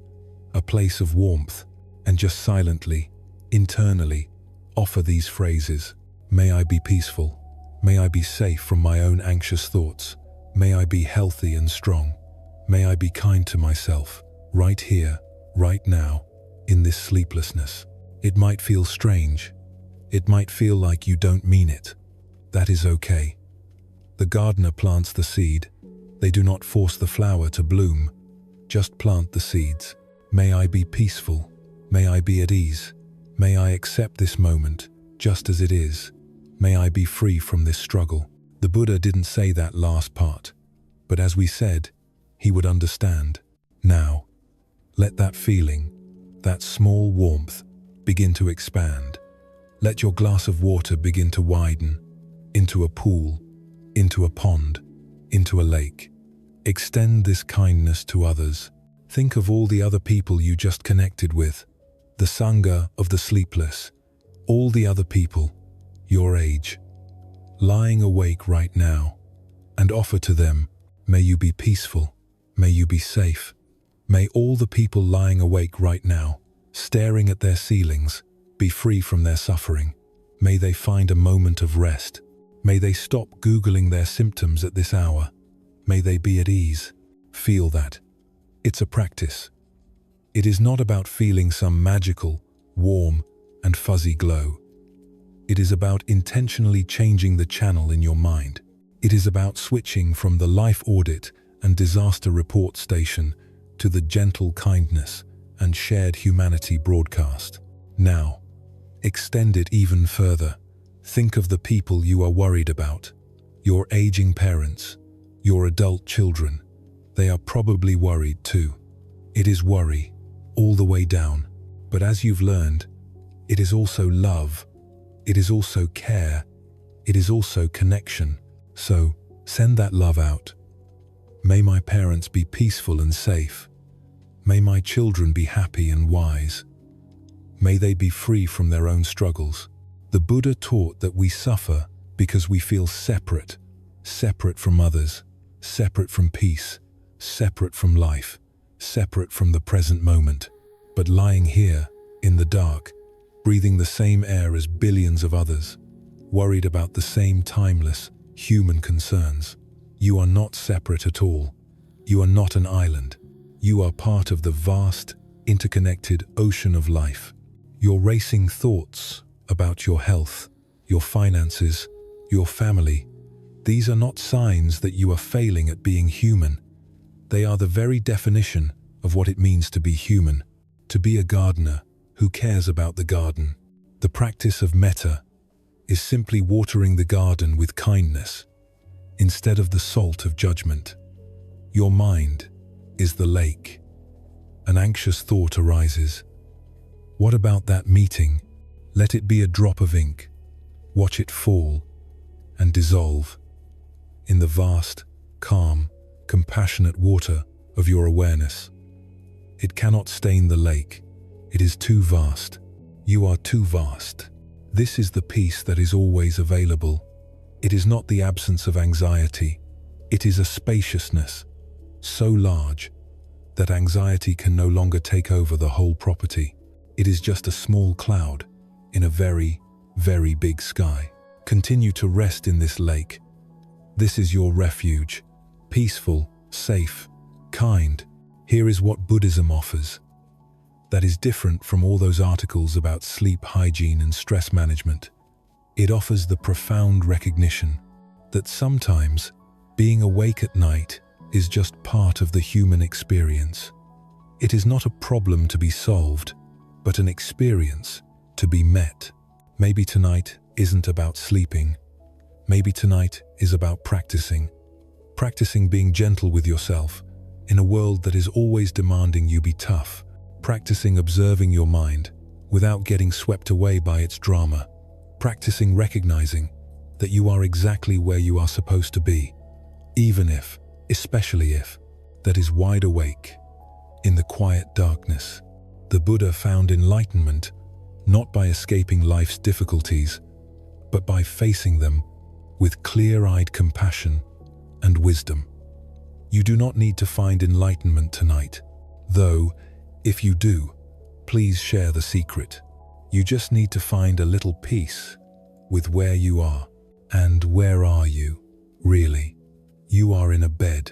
a place of warmth, and just silently, internally, offer these phrases. May I be peaceful. May I be safe from my own anxious thoughts. May I be healthy and strong. May I be kind to myself, right here, right now, in this sleeplessness. It might feel strange. It might feel like you don't mean it. That is okay. The gardener plants the seed. They do not force the flower to bloom. Just plant the seeds. May I be peaceful. May I be at ease. May I accept this moment just as it is. May I be free from this struggle. The Buddha didn't say that last part, but as we said, he would understand. Now, let that feeling, that small warmth, begin to expand. Let your glass of water begin to widen into a pool, into a pond, into a lake. Extend this kindness to others. Think of all the other people you just connected with, the Sangha of the sleepless, all the other people, your age, lying awake right now, and offer to them, may you be peaceful, may you be safe. May all the people lying awake right now, staring at their ceilings, be free from their suffering. May they find a moment of rest. May they stop Googling their symptoms at this hour. May they be at ease. Feel that. It's a practice. It is not about feeling some magical, warm, and fuzzy glow. It is about intentionally changing the channel in your mind. It is about switching from the life-audit and disaster report station to the gentle kindness and shared humanity broadcast. Now, extend it even further. Think of the people you are worried about. Your aging parents, your adult children. They are probably worried too. It is worry, all the way down. But as you've learned, it is also love. It is also care. It is also connection. So, send that love out. May my parents be peaceful and safe. May my children be happy and wise. May they be free from their own struggles. The Buddha taught that we suffer because we feel separate from others, separate from peace, separate from life, separate from the present moment. But lying here, in the dark, breathing the same air as billions of others, worried about the same timeless, human concerns, you are not separate at all. You are not an island. You are part of the vast, interconnected ocean of life. Your racing thoughts about your health, your finances, your family, these are not signs that you are failing at being human. They are the very definition of what it means to be human, to be a gardener who cares about the garden. The practice of metta is simply watering the garden with kindness instead of the salt of judgment. Your mind is the lake. An anxious thought arises. What about that meeting? Let it be a drop of ink. Watch it fall and dissolve in the vast, calm, compassionate water of your awareness. It cannot stain the lake. It is too vast. You are too vast. This is the peace that is always available. It is not the absence of anxiety. It is a spaciousness so large that anxiety can no longer take over the whole property. It is just a small cloud in a very, very big sky. Continue to rest in this lake. This is your refuge, peaceful, safe, kind. Here is what Buddhism offers. That is different from all those articles about sleep hygiene and stress management. It offers the profound recognition that sometimes being awake at night is just part of the human experience. It is not a problem to be solved, but an experience to be met. Maybe tonight isn't about sleeping. Maybe tonight is about practicing being gentle with yourself in a world that is always demanding you be tough. Practicing observing your mind without getting swept away by its drama. Practicing recognizing that you are exactly where you are supposed to be, even if, especially if, that is wide awake, in the quiet darkness. The Buddha found enlightenment not by escaping life's difficulties, but by facing them with clear-eyed compassion and wisdom. You do not need to find enlightenment tonight, though, if you do, please share the secret. You just need to find a little peace with where you are. And where are you, really? You are in a bed.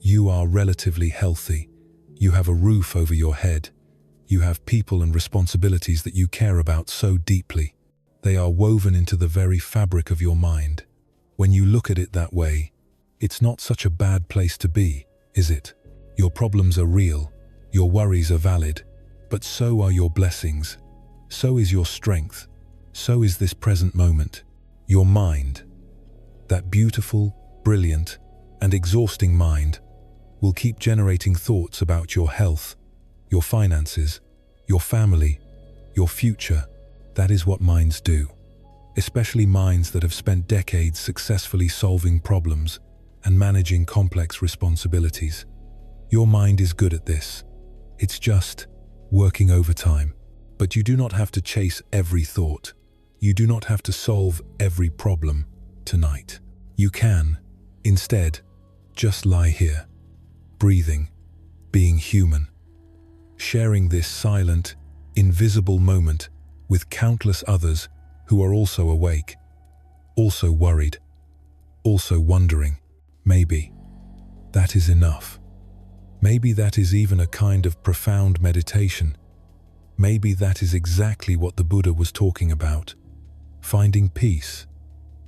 You are relatively healthy. You have a roof over your head. You have people and responsibilities that you care about so deeply. They are woven into the very fabric of your mind. When you look at it that way, it's not such a bad place to be, is it? Your problems are real. Your worries are valid, but so are your blessings. So is your strength. So is this present moment. Your mind, that beautiful, brilliant, and exhausting mind, will keep generating thoughts about your health, your finances, your family, your future. That is what minds do. Especially minds that have spent decades successfully solving problems and managing complex responsibilities. Your mind is good at this. It's just working overtime. But you do not have to chase every thought. You do not have to solve every problem tonight. You can, instead, just lie here, breathing, being human, sharing this silent, invisible moment with countless others who are also awake, also worried, also wondering. Maybe that is enough. Maybe that is even a kind of profound meditation. Maybe that is exactly what the Buddha was talking about. Finding peace,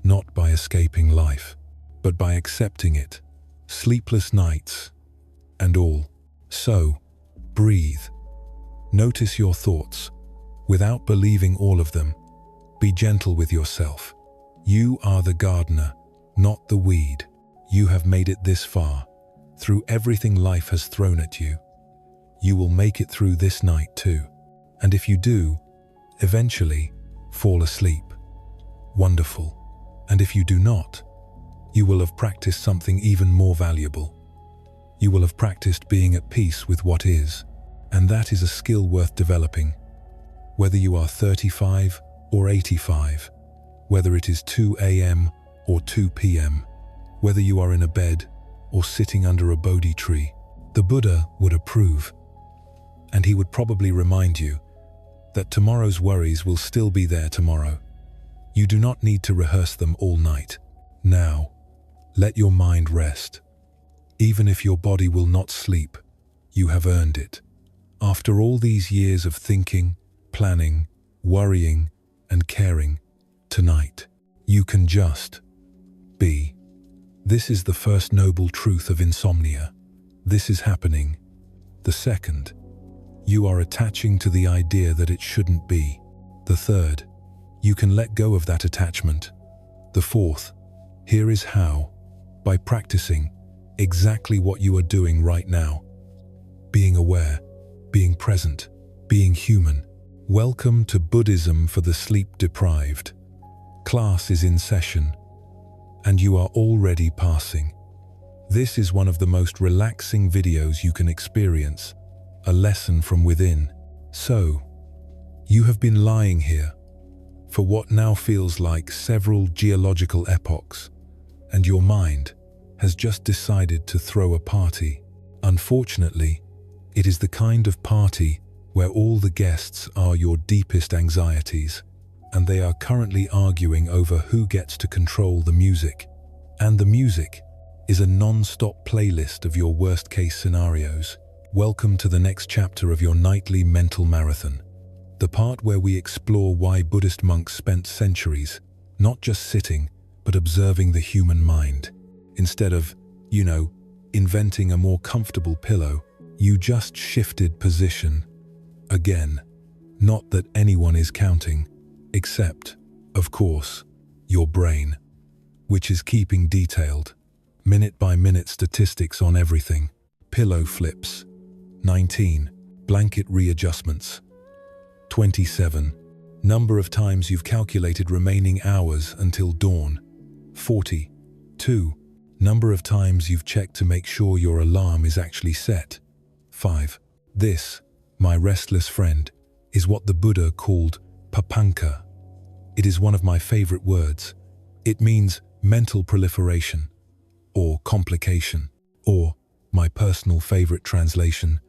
not by escaping life, but by accepting it, sleepless nights, and all. So, breathe. Notice your thoughts, without believing all of them. Be gentle with yourself. You are the gardener, not the weed. You have made it this far, through everything life has thrown at you. You will make it through this night too. And if you do, eventually, fall asleep. Wonderful. And if you do not, you will have practiced something even more valuable. You will have practiced being at peace with what is, and that is a skill worth developing. Whether you are 35 or 85, whether it is 2 a.m. or 2 p.m., whether you are in a bed or sitting under a Bodhi tree, the Buddha would approve. And he would probably remind you that tomorrow's worries will still be there tomorrow. You do not need to rehearse them all night. Now, let your mind rest. Even if your body will not sleep, you have earned it. After all these years of thinking, planning, worrying, and caring, tonight, you can just be. This is the first noble truth of insomnia. This is happening. The second, you are attaching to the idea that it shouldn't be. The third, you can let go of that attachment. The fourth, here is how. By practicing exactly what you are doing right now. Being aware, being present, being human. Welcome to Buddhism for the sleep-deprived. Class is in session, and you are already passing. This is one of the most relaxing videos you can experience, a lesson from within. So, you have been lying here for what now feels like several geological epochs, and your mind has just decided to throw a party. Unfortunately, it is the kind of party where all the guests are your deepest anxieties, and they are currently arguing over who gets to control the music. And the music is a non-stop playlist of your worst-case scenarios. Welcome to the next chapter of your nightly mental marathon. The part where we explore why Buddhist monks spent centuries not just sitting, but observing the human mind. Instead of, inventing a more comfortable pillow, you just shifted position. Again, not that anyone is counting, except, of course, your brain, which is keeping detailed, minute-by-minute statistics on everything. Pillow flips. 19. Blanket readjustments. 27. Number of times you've calculated remaining hours until dawn. 40. 2. Number of times you've checked to make sure your alarm is actually set. 5. This, my restless friend, is what the Buddha called Papanka. It is one of my favorite words. It means mental proliferation, or complication, or, my personal favorite translation,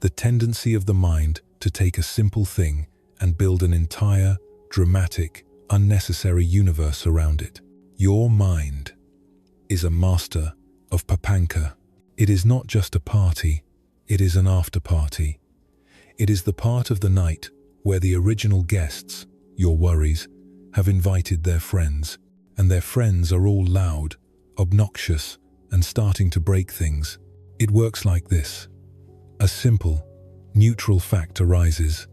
the tendency of the mind to take a simple thing and build an entire, dramatic, unnecessary universe around it. Your mind is a master of Papanka. It is not just a party, it is an after-party. It is the part of the night where the original guests, your worries, have invited their friends, and their friends are all loud, obnoxious, and starting to break things. It works like this. A simple, Neutral fact arises.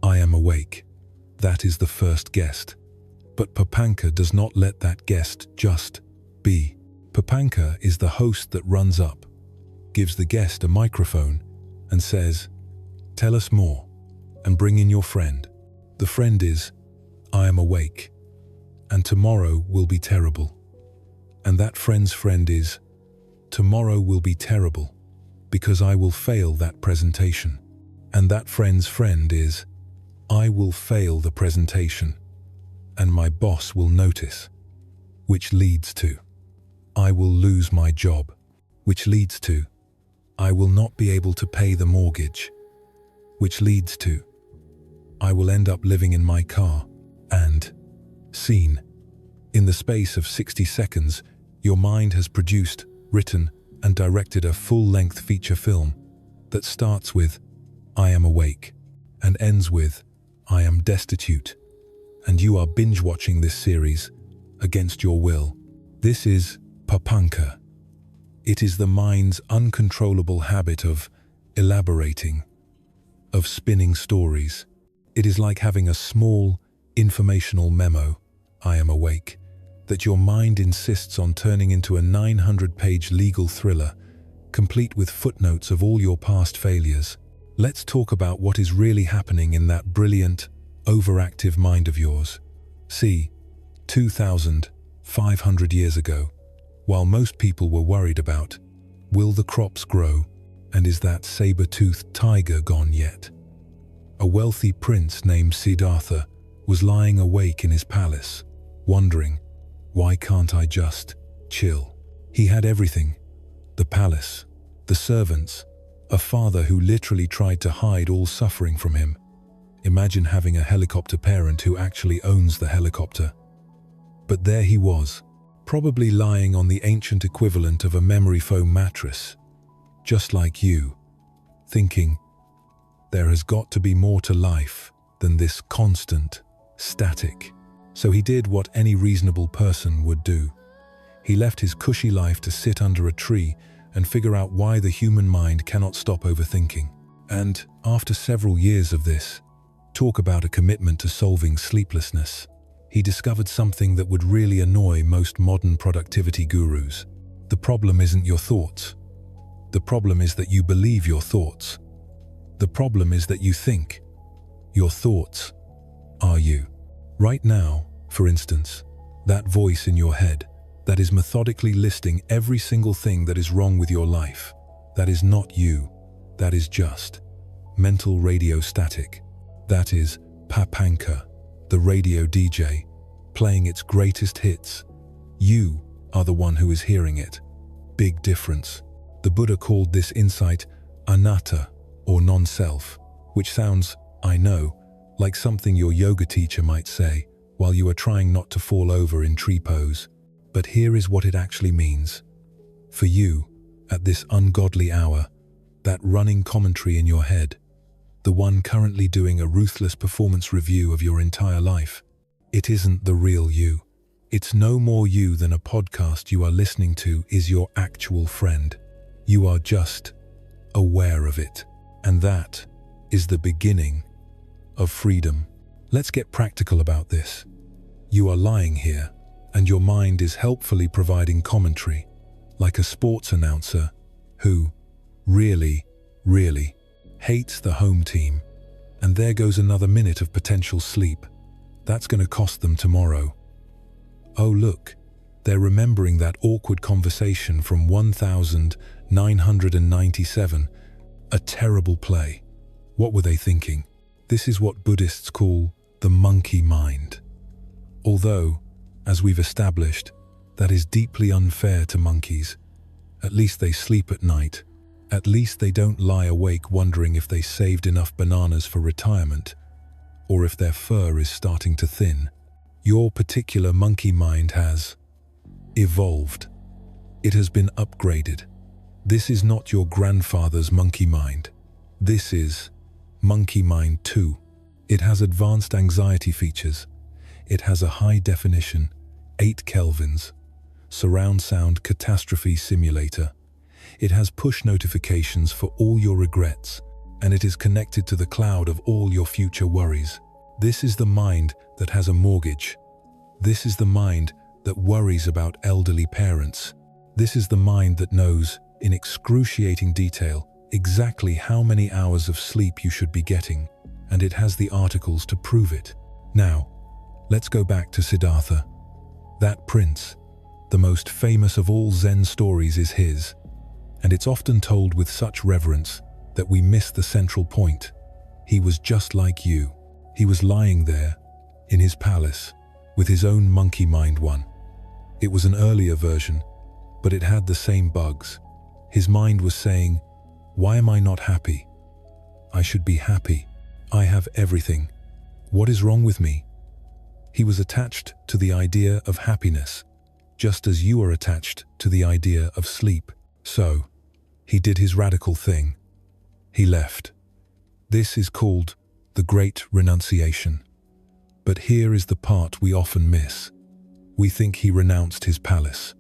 I am awake. That is the first guest. But Papanka does not let that guest just be. Papanka is the host that runs up, gives the guest a microphone, and says, "Tell us more, and bring in your friend." The friend is, "I am awake, and tomorrow will be terrible." And that friend's friend is, "Tomorrow will be terrible, because I will fail that presentation." And that friend's friend is, "I will fail the presentation, and my boss will notice," which leads to, "I will lose my job," which leads to, "I will not be able to pay the mortgage," which leads to, "I will end up living in my car," and scene. In the space of 60 seconds, your mind has produced, written, and directed a full-length feature film that starts with, "I am awake," and ends with, "I am destitute," and you are binge-watching this series against your will. This is Papanka. It is the mind's uncontrollable habit of elaborating, of spinning stories. It is like having a small, informational memo, "I am awake," that your mind insists on turning into a 900-page legal thriller, complete with footnotes of all your past failures. Let's talk about what is really happening in that brilliant, overactive mind of yours. See, 2,500 years ago, while most people were worried about, will the crops grow, and is that saber-toothed tiger gone yet? A wealthy prince named Siddhartha was lying awake in his palace, wondering, why can't I just chill? He had everything: the palace, the servants, a father who literally tried to hide all suffering from him. Imagine having a helicopter parent who actually owns the helicopter. But there he was, probably lying on the ancient equivalent of a memory foam mattress, just like you, thinking, there has got to be more to life than this constant static. So he did what any reasonable person would do. He left his cushy life to sit under a tree and figure out why the human mind cannot stop overthinking. And after several years of this, talk about a commitment to solving sleeplessness, he discovered something that would really annoy most modern productivity gurus. The problem isn't your thoughts. The problem is that you believe your thoughts. The problem is that you think. Your thoughts are you. Right now, for instance, that voice in your head that is methodically listing every single thing that is wrong with your life, that is not you. That is just mental radio static. That is Papanka, the radio DJ, playing its greatest hits. You are the one who is hearing it. Big difference. The Buddha called this insight Anatta, or non-self, which sounds, I know, like something your yoga teacher might say while you are trying not to fall over in tree pose. But here is what it actually means. For you, at this ungodly hour, that running commentary in your head, the one currently doing a ruthless performance review of your entire life, it isn't the real you. It's no more you than a podcast you are listening to is your actual friend. You are just aware of it. And that is the beginning of freedom. Let's get practical about this. You are lying here, and your mind is helpfully providing commentary, like a sports announcer who really, really hates the home team. And there goes another minute of potential sleep. That's going to cost them tomorrow. Oh look, they're remembering that awkward conversation from 1997. A terrible play. What were they thinking? This is what Buddhists call the monkey mind. Although, as we've established, that is deeply unfair to monkeys. At least they sleep at night. At least they don't lie awake wondering if they saved enough bananas for retirement, or if their fur is starting to thin. Your particular monkey mind has evolved. It has been upgraded. This is not your grandfather's monkey mind. This is Monkey Mind 2. It has advanced anxiety features. It has a high-definition, 8 kelvins, surround sound catastrophe simulator. It has push notifications for all your regrets, and it is connected to the cloud of all your future worries. This is the mind that has a mortgage. This is the mind that worries about elderly parents. This is the mind that knows, in excruciating detail, exactly how many hours of sleep you should be getting, and it has the articles to prove it. Now, let's go back to Siddhartha. That prince, the most famous of all Zen stories, is his, and it's often told with such reverence that we miss the central point. He was just like you. He was lying there, in his palace, with his own monkey mind one. It was an earlier version, but it had the same bugs. His mind was saying, "Why am I not happy? I should be happy. I have everything. What is wrong with me?" He was attached to the idea of happiness, just as you are attached to the idea of sleep. So, he did his radical thing. He left. This is called the Great Renunciation. But here is the part we often miss. We think he renounced his palace,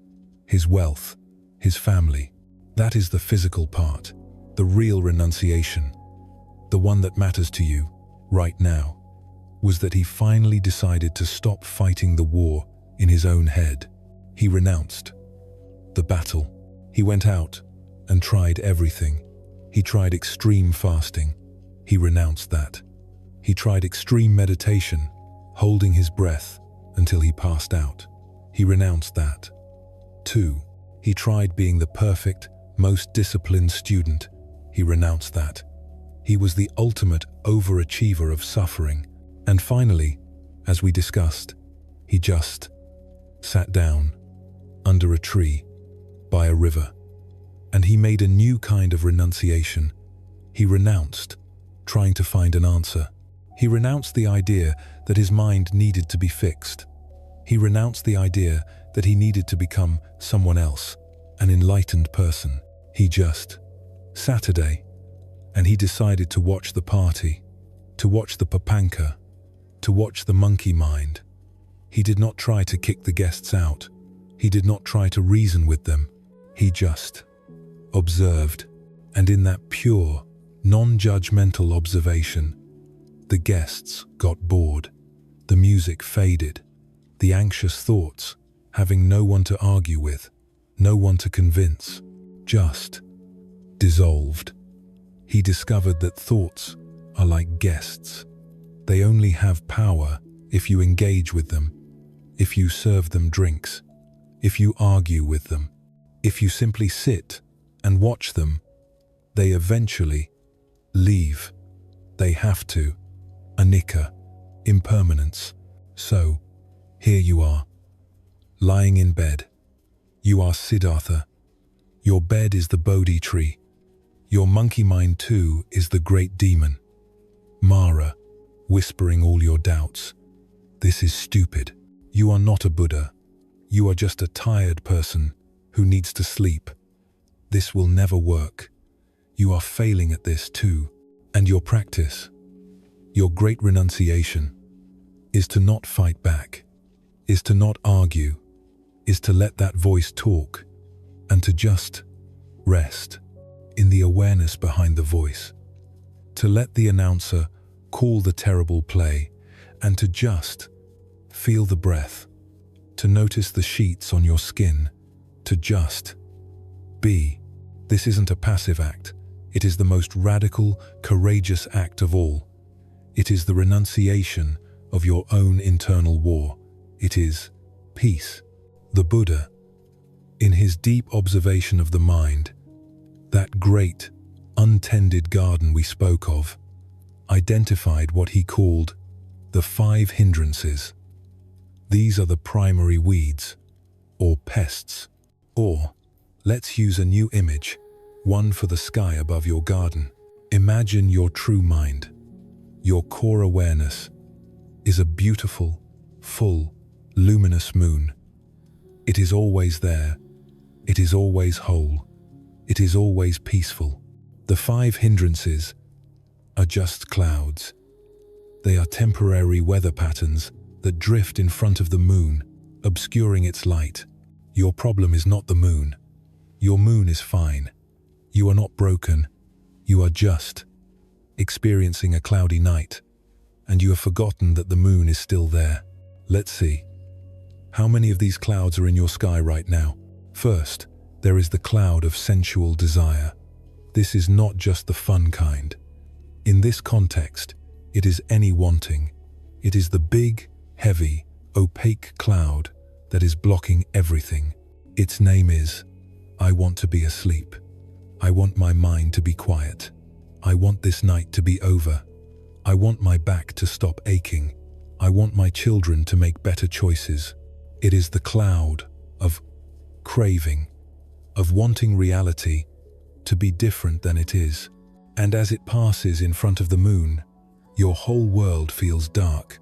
his wealth, his family. That is the physical part, the real renunciation. The one that matters to you, right now, was that he finally decided to stop fighting the war in his own head. He renounced the battle. He went out and tried everything. He tried extreme fasting. He renounced that. He tried extreme meditation, holding his breath until he passed out. He renounced that. 2. He tried being the perfect, most disciplined student. He renounced that. He was the ultimate overachiever of suffering. And finally, as we discussed, he just sat down under a tree by a river. And he made a new kind of renunciation. He renounced trying to find an answer. He renounced the idea that his mind needed to be fixed. He renounced the idea that he needed to become someone else, an enlightened person. He just Saturday, and he decided to watch the party, to watch the Papanka, to watch the monkey mind. He did not try to kick the guests out. He did not try to reason with them. He just observed, and in that pure, non-judgmental observation, the guests got bored. The music faded. The anxious thoughts, having no one to argue with, no one to convince, just dissolved. He discovered that thoughts are like guests. They only have power if you engage with them, if you serve them drinks, if you argue with them, if you simply sit and watch them. They eventually leave. They have to. Anicca, impermanence. So, here you are, lying in bed. You are Siddhartha. Your bed is the Bodhi tree. Your monkey mind too is the great demon, Mara, whispering all your doubts. This is stupid. You are not a Buddha. You are just a tired person who needs to sleep. This will never work. You are failing at this too. And your practice, your great renunciation, is to not fight back, is to not argue, is to let that voice talk, and to just rest in the awareness behind the voice, to let the announcer call the terrible play, and to just feel the breath, to notice the sheets on your skin, to just be. This isn't a passive act. It is the most radical, courageous act of all. It is the renunciation of your own internal war. It is peace. The Buddha, in his deep observation of the mind, that great, untended garden we spoke of, identified what he called the 5 hindrances. These are the primary weeds, or pests. Or, let's use a new image, one for the sky above your garden. Imagine your true mind. Your core awareness is a beautiful, full, luminous moon. It is always there. It is always whole. It is always peaceful. The 5 hindrances are just clouds. They are temporary weather patterns that drift in front of the moon, obscuring its light. Your problem is not the moon. Your moon is fine. You are not broken. You are just experiencing a cloudy night, and you have forgotten that the moon is still there. Let's see. How many of these clouds are in your sky right now? First, there is the cloud of sensual desire. This is not just the fun kind. In this context, it is any wanting. It is the big, heavy, opaque cloud that is blocking everything. Its name is, I want to be asleep. I want my mind to be quiet. I want this night to be over. I want my back to stop aching. I want my children to make better choices. It is the cloud of craving, of wanting reality to be different than it is. And as it passes in front of the moon, your whole world feels dark,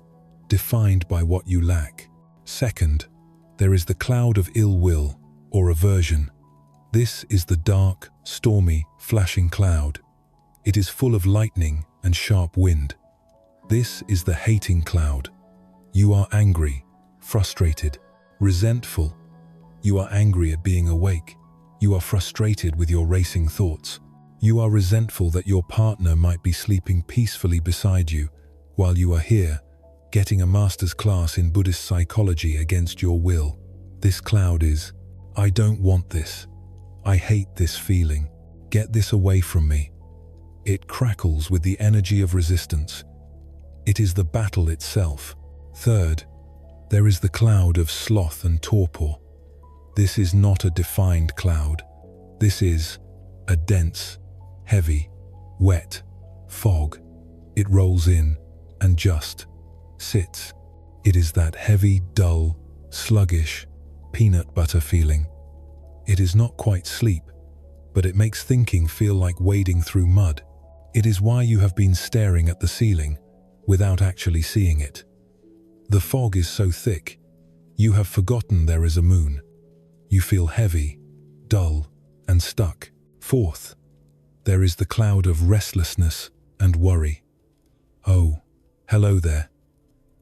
defined by what you lack. Second, there is the cloud of ill will or aversion. This is the dark, stormy, flashing cloud. It is full of lightning and sharp wind. This is the hating cloud. You are angry, frustrated, resentful. You are angry at being awake. You are frustrated with your racing thoughts. You are resentful that your partner might be sleeping peacefully beside you while you are here, getting a master's class in Buddhist psychology against your will. This cloud is, I don't want this. I hate this feeling. Get this away from me. It crackles with the energy of resistance. It is the battle itself. Third, there is the cloud of sloth and torpor. This is not a defined cloud. This is a dense, heavy, wet fog. It rolls in and just sits. It is that heavy, dull, sluggish, peanut butter feeling. It is not quite sleep, but it makes thinking feel like wading through mud. It is why you have been staring at the ceiling without actually seeing it. The fog is so thick, you have forgotten there is a moon. You feel heavy, dull, and stuck. Fourth, there is the cloud of restlessness and worry. Oh, hello there.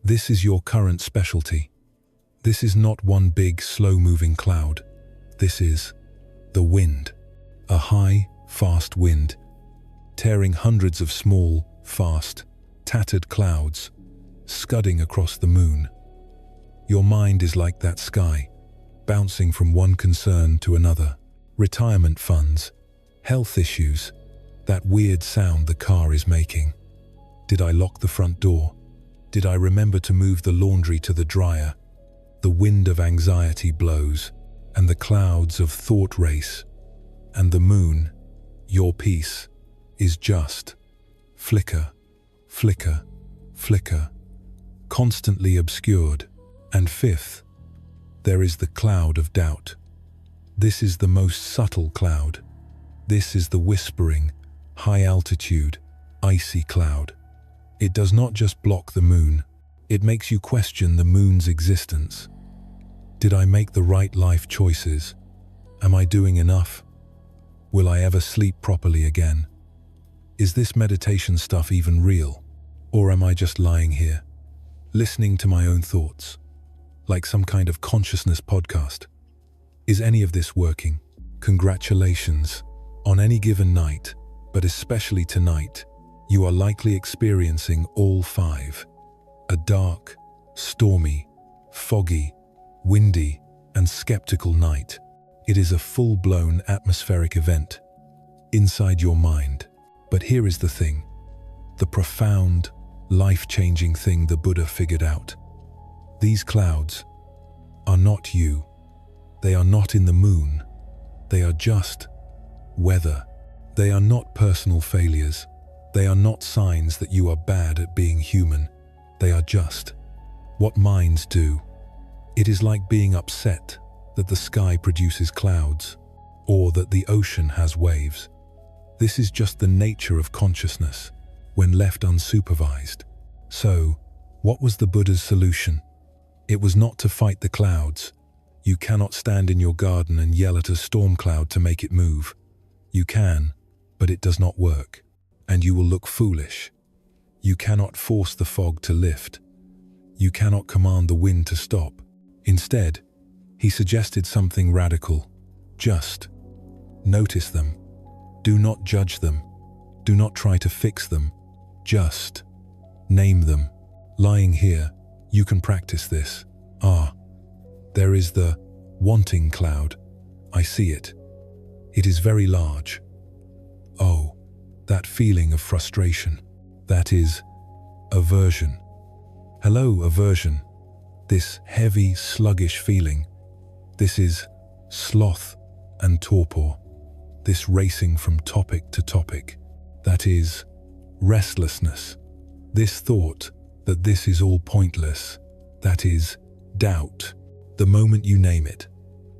This is your current specialty. This is not one big, slow-moving cloud. This is the wind. A high, fast wind, tearing hundreds of small, fast, tattered clouds, scudding across the moon. Your mind is like that sky, bouncing from one concern to another. Retirement funds, health issues, that weird sound the car is making. Did I lock the front door? Did I remember to move the laundry to the dryer? The wind of anxiety blows, and the clouds of thought race. And the moon, your peace, is just flicker, flicker, flicker, constantly obscured. And fifth, there is the cloud of doubt. This is the most subtle cloud. This is the whispering, high-altitude, icy cloud. It does not just block the moon, it makes you question the moon's existence. Did I make the right life choices? Am I doing enough? Will I ever sleep properly again? Is this meditation stuff even real? Or am I just lying here, listening to my own thoughts, like some kind of consciousness podcast? Is any of this working? Congratulations. On any given night, but especially tonight, you are likely experiencing all five. A dark, stormy, foggy, windy, and skeptical night. It is a full-blown atmospheric event inside your mind. But here is the thing, the profound, life-changing thing the Buddha figured out. These clouds are not you. They are not in the moon. They are just weather. They are not personal failures. They are not signs that you are bad at being human. They are just what minds do. It is like being upset that the sky produces clouds, or that the ocean has waves. This is just the nature of consciousness when left unsupervised. So, what was the Buddha's solution? It was not to fight the clouds. You cannot stand in your garden and yell at a storm cloud to make it move. You can, but it does not work, and you will look foolish. You cannot force the fog to lift. You cannot command the wind to stop. Instead, he suggested something radical. Just notice them. Do not judge them. Do not try to fix them. Just name them. Lying here, you can practice this. There is the wanting cloud. I see it. It is very large. Oh, that feeling of frustration. That is aversion. Hello, aversion. This heavy, sluggish feeling. This is sloth and torpor. This racing from topic to topic. That is restlessness. This thought that this is all pointless. That is doubt. The moment you name it,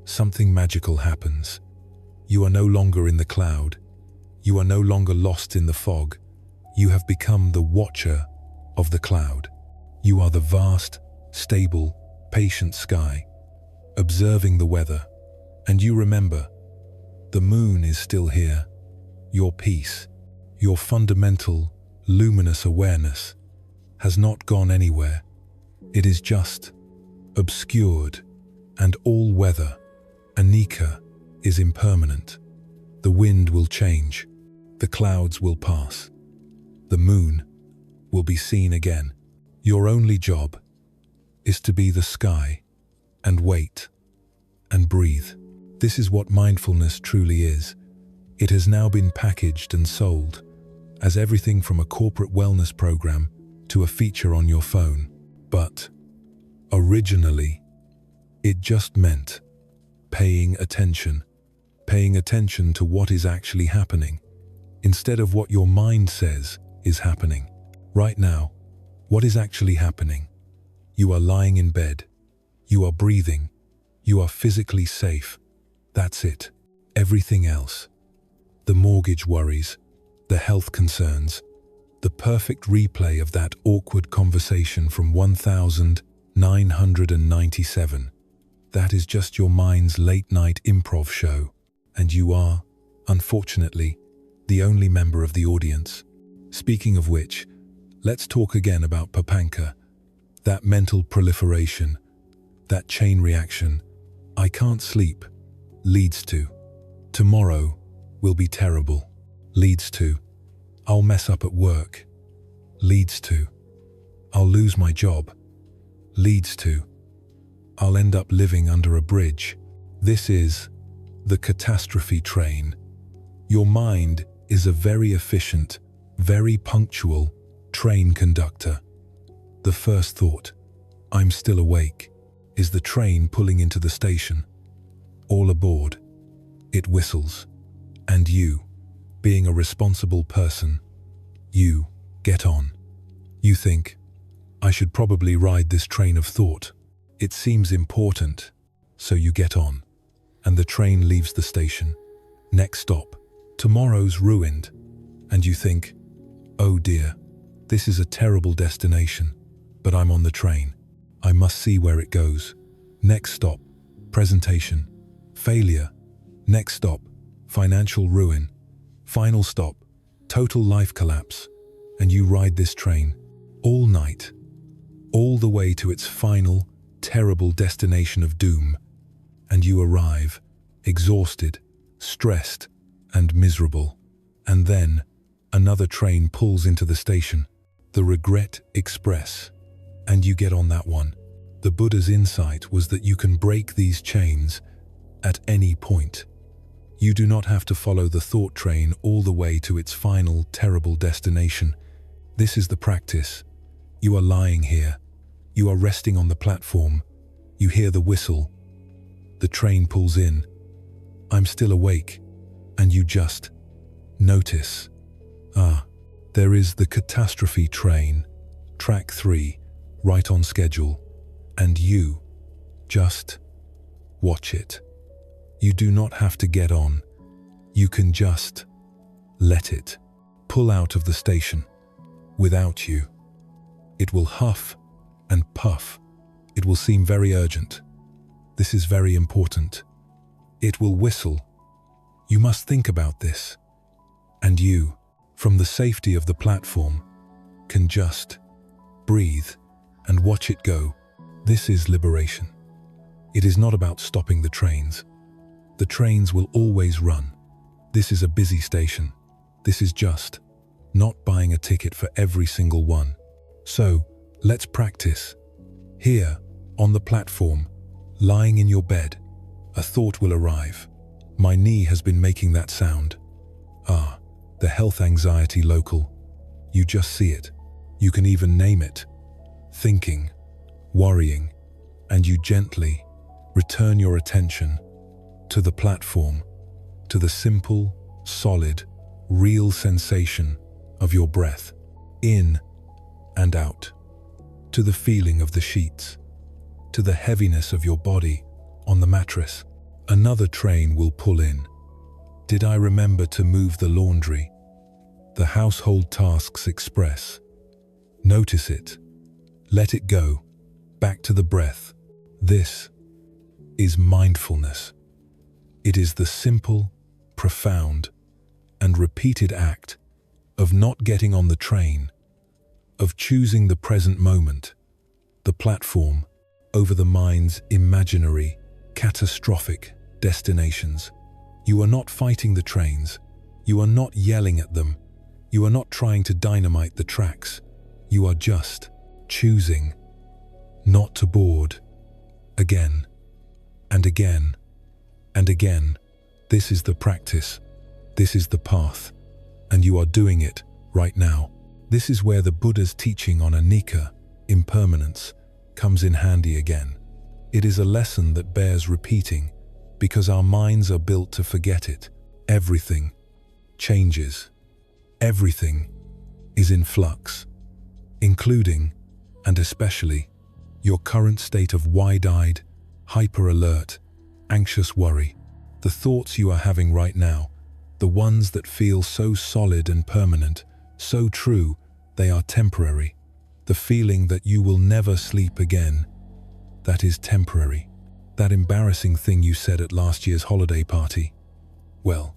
something magical happens. You are no longer in the cloud. You are no longer lost in the fog. You have become the watcher of the cloud. You are the vast, stable, patient sky, observing the weather. And you remember, the moon is still here. Your peace, your fundamental, luminous awareness has not gone anywhere. It is just obscured and all weather. Anicca is impermanent. The wind will change. The clouds will pass. The moon will be seen again. Your only job is to be the sky and wait and breathe. This is what mindfulness truly is. It has now been packaged and sold as everything from a corporate wellness program to a feature on your phone. But originally, it just meant paying attention to what is actually happening, instead of what your mind says is happening. Right now, what is actually happening? You are lying in bed. You are breathing. You are physically safe. That's it. Everything else, the mortgage worries, the health concerns, the perfect replay of that awkward conversation from 1997. That is just your mind's late-night improv show, and you are, unfortunately, the only member of the audience. Speaking of which, let's talk again about Papanka, that mental proliferation, that chain reaction. I can't sleep, leads to tomorrow will be terrible, leads to I'll mess up at work, leads to I'll lose my job, leads to I'll end up living under a bridge. This is the catastrophe train. Your mind is a very efficient, very punctual train conductor. The first thought, I'm still awake, is the train pulling into the station. All aboard. It whistles. And you, being a responsible person, you get on. You think, I should probably ride this train of thought. It seems important, so you get on. And the train leaves the station. Next stop, tomorrow's ruined. And you think, oh dear, this is a terrible destination, but I'm on the train. I must see where it goes. Next stop, presentation, failure. Next stop, financial ruin. Final stop, total life collapse. And you ride this train all night, all the way to its final, terrible destination of doom. And you arrive, exhausted, stressed, and miserable. And then, another train pulls into the station, the Regret Express, and you get on that one. The Buddha's insight was that you can break these chains at any point. You do not have to follow the thought train all the way to its final, terrible destination. This is the practice. You are lying here. You are resting on the platform. You hear the whistle. The train pulls in. I'm still awake. And you just notice. There is the Catastrophe Train, track 3, right on schedule. And you just watch it. You do not have to get on. You can just let it pull out of the station without you. It will huff and puff. It will seem very urgent. This is very important. It will whistle. You must think about this. And you, from the safety of the platform, can just breathe and watch it go. This is liberation. It is not about stopping the trains. The trains will always run. This is a busy station. This is just not buying a ticket for every single one. So, let's practice. Here, on the platform, lying in your bed, a thought will arrive. My knee has been making that sound. Ah, the health anxiety local. You just see it. You can even name it. Thinking, worrying, and you gently return your attention to the platform, to the simple, solid, real sensation of your breath, in and out, to the feeling of the sheets, to the heaviness of your body on the mattress. Another train will pull in. Did I remember to move the laundry? The household tasks express. Notice it. Let it go. Back to the breath. This is mindfulness. It is the simple, profound, and repeated act of not getting on the train, of choosing the present moment, the platform, over the mind's imaginary, catastrophic destinations. You are not fighting the trains. You are not yelling at them. You are not trying to dynamite the tracks. You are just choosing not to board. Again, and again, and again. This is the practice. This is the path. And you are doing it right now. This is where the Buddha's teaching on anicca, impermanence, comes in handy again. It is a lesson that bears repeating because our minds are built to forget it. Everything changes. Everything is in flux, including, and especially, your current state of wide-eyed, hyper-alert, anxious worry. The thoughts you are having right now, the ones that feel so solid and permanent, so true, they are temporary. The feeling that you will never sleep again, that is temporary. That embarrassing thing you said at last year's holiday party. Well,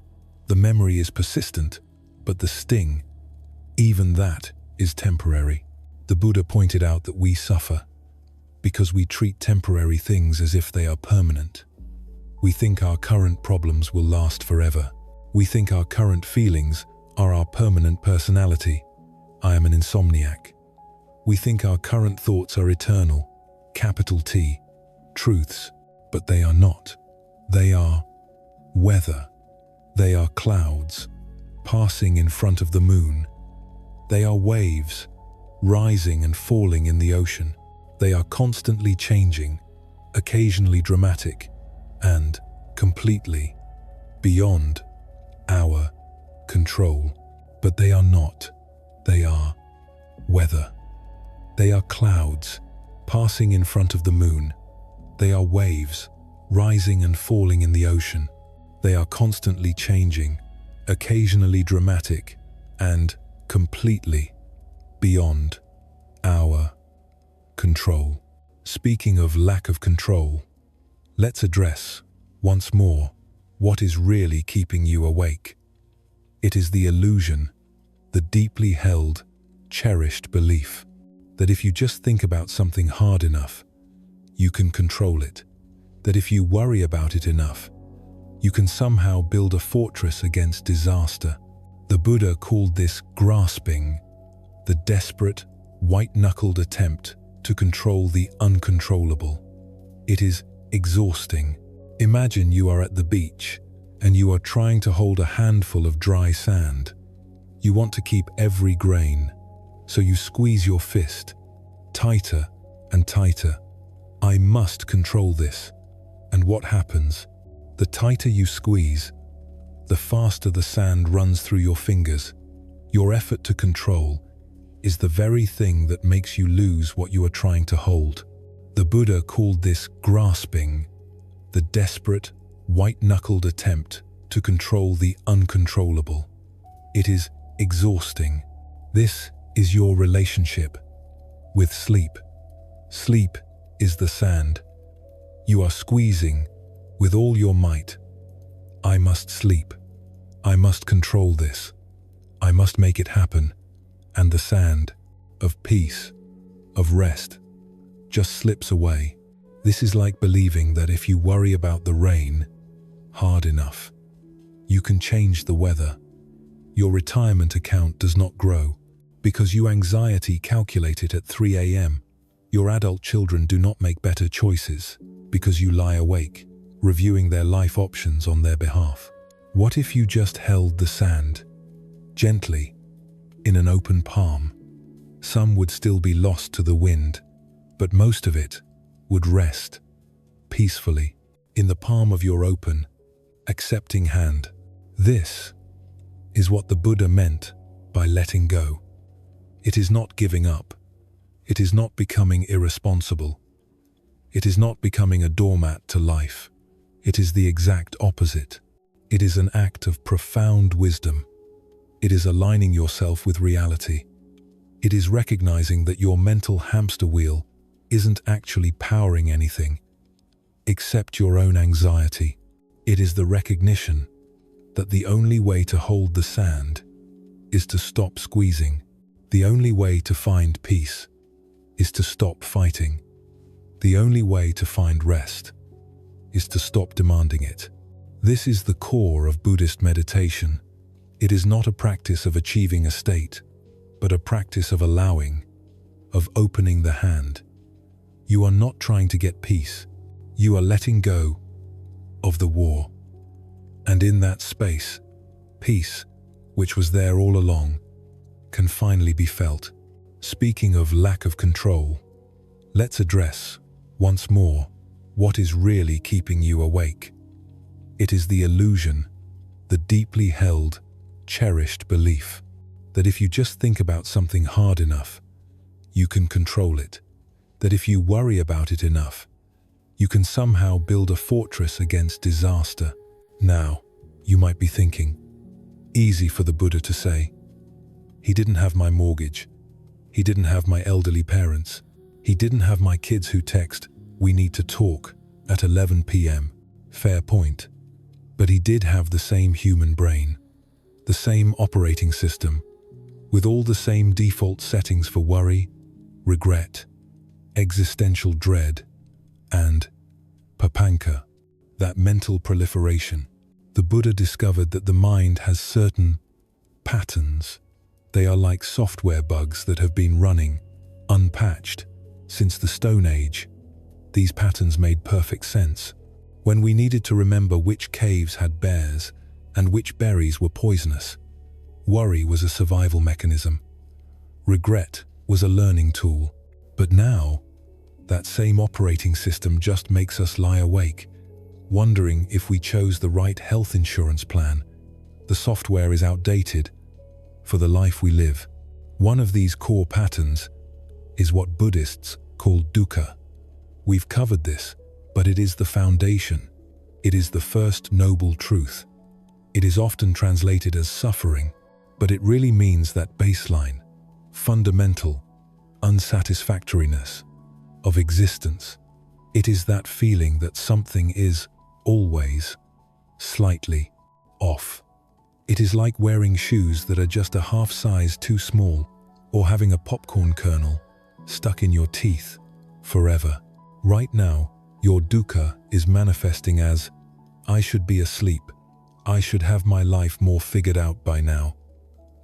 the memory is persistent, but the sting, even that, is temporary. The Buddha pointed out that we suffer because we treat temporary things as if they are permanent. We think our current problems will last forever. We think our current feelings are our permanent personality. I am an insomniac. We think our current thoughts are eternal, capital T, truths, but they are not. They are weather. They are clouds passing in front of the moon. They are waves rising and falling in the ocean. They are constantly changing, occasionally dramatic, and completely beyond our control. But they are not. They are weather. They are clouds passing in front of the moon. They are waves rising and falling in the ocean. They are constantly changing, occasionally dramatic, and completely beyond our control. Speaking of lack of control, let's address, once more, what is really keeping you awake. It is the illusion, the deeply held, cherished belief that if you just think about something hard enough, you can control it. That if you worry about it enough, you can somehow build a fortress against disaster. The Buddha called this grasping, the desperate, white-knuckled attempt to control the uncontrollable. It is exhausting. Imagine you are at the beach and you are trying to hold a handful of dry sand. You want to keep every grain, so you squeeze your fist tighter and tighter. I must control this. And what happens? The tighter you squeeze, the faster the sand runs through your fingers. Your effort to control is the very thing that makes you lose what you are trying to hold. The Buddha called this grasping, the desperate, white-knuckled attempt to control the uncontrollable. It is exhausting. This is your relationship with sleep. Sleep is the sand. You are squeezing with all your might. I must sleep. I must control this. I must make it happen. And the sand of peace, of rest, just slips away. This is like believing that if you worry about the rain hard enough, you can change the weather. Your retirement account does not grow because you anxiety calculate it at 3 a.m. Your adult children do not make better choices because you lie awake, reviewing their life options on their behalf. What if you just held the sand, gently, in an open palm? Some would still be lost to the wind, but most of it would rest peacefully in the palm of your open, accepting hand. This is what the Buddha meant by letting go. It is not giving up. It is not becoming irresponsible. It is not becoming a doormat to life. It is the exact opposite. It is an act of profound wisdom. It is aligning yourself with reality. It is recognizing that your mental hamster wheel isn't actually powering anything except your own anxiety. It is the recognition that the only way to hold the sand is to stop squeezing. The only way to find peace is to stop fighting. The only way to find rest is to stop demanding it. This is the core of Buddhist meditation. It is not a practice of achieving a state, but a practice of allowing, of opening the hand. You are not trying to get peace. You are letting go of the war. And in that space, peace, which was there all along, can finally be felt. Speaking of lack of control, let's address, once more, what is really keeping you awake. It is the illusion, the deeply held, cherished belief that if you just think about something hard enough, you can control it. That if you worry about it enough, you can somehow build a fortress against disaster. Now, you might be thinking, easy for the Buddha to say. He didn't have my mortgage. He didn't have my elderly parents. He didn't have my kids who text, "We need to talk," at 11 p.m. Fair point. But he did have the same human brain, the same operating system, with all the same default settings for worry, regret, existential dread, and Papanka, that mental proliferation. The Buddha discovered that the mind has certain patterns. They are like software bugs that have been running, unpatched, since the Stone Age. These patterns made perfect sense. When we needed to remember which caves had bears and which berries were poisonous, worry was a survival mechanism. Regret was a learning tool. But now, that same operating system just makes us lie awake, wondering if we chose the right health insurance plan. The software is outdated for the life we live. One of these core patterns is what Buddhists call dukkha. We've covered this, but it is the foundation. It is the first noble truth. It is often translated as suffering, but it really means that baseline, fundamental unsatisfactoriness of existence. It is that feeling that something is always slightly off. It is like wearing shoes that are just a half size too small, or having a popcorn kernel stuck in your teeth forever. Right now, your dukkha is manifesting as, "I should be asleep. I should have my life more figured out by now.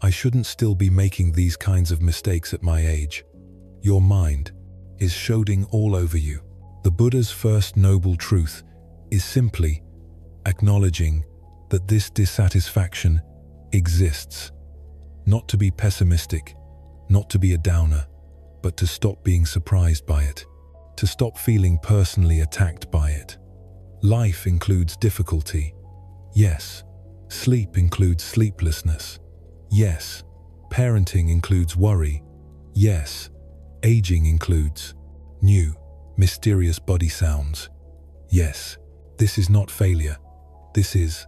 I shouldn't still be making these kinds of mistakes at my age." Your mind is shouting all over you. The Buddha's first noble truth is simply acknowledging that this dissatisfaction exists. Not to be pessimistic, not to be a downer, but to stop being surprised by it, to stop feeling personally attacked by it. Life includes difficulty. Yes. Sleep includes sleeplessness. Yes. Parenting includes worry. Yes. Aging includes new, mysterious body sounds. Yes. This is not failure. This is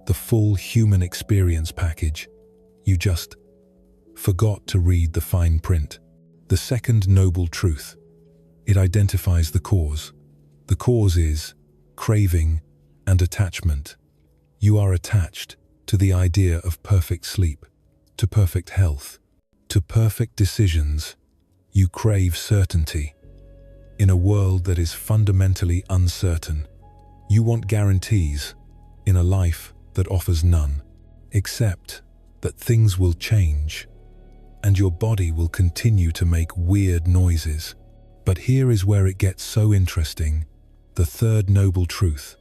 the full human experience package. You just forgot to read the fine print. The second noble truth. It identifies the cause. The cause is craving and attachment. You are attached to the idea of perfect sleep, to perfect health, to perfect decisions. You crave certainty. In a world that is fundamentally uncertain, you want guarantees in a life that offers none, except that things will change, and your body will continue to make weird noises. But here is where it gets so interesting, the third noble truth.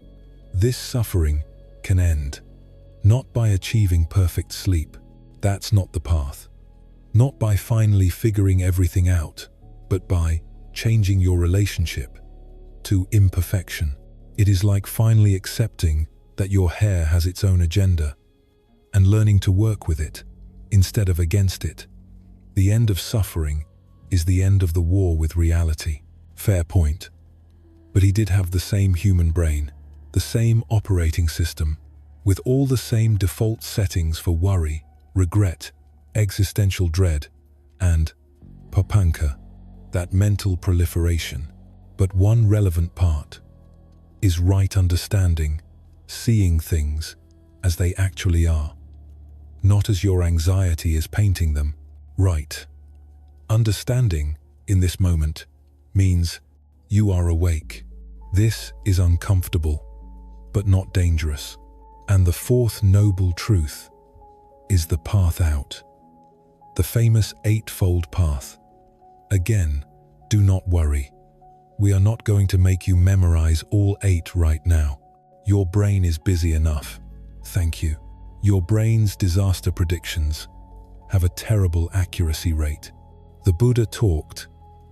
This suffering can end, not by achieving perfect sleep. That's not the path. Not by finally figuring everything out, but by changing your relationship to imperfection. It is like finally accepting that your hair has its own agenda and learning to work with it instead of against it. The end of suffering is the end of the war with reality. Fair point. But he did have the same human brain, the same operating system, with all the same default settings for worry, regret, existential dread, and Papanka, that mental proliferation. But one relevant part is right understanding, seeing things as they actually are, not as your anxiety is painting them. Right. Understanding in this moment means you are awake. This is uncomfortable, but not dangerous. And the fourth noble truth is the path out. The famous eightfold path. Again, do not worry. We are not going to make you memorize all 8 right now. Your brain is busy enough. Thank you. Your brain's disaster predictions have a terrible accuracy rate. The Buddha talked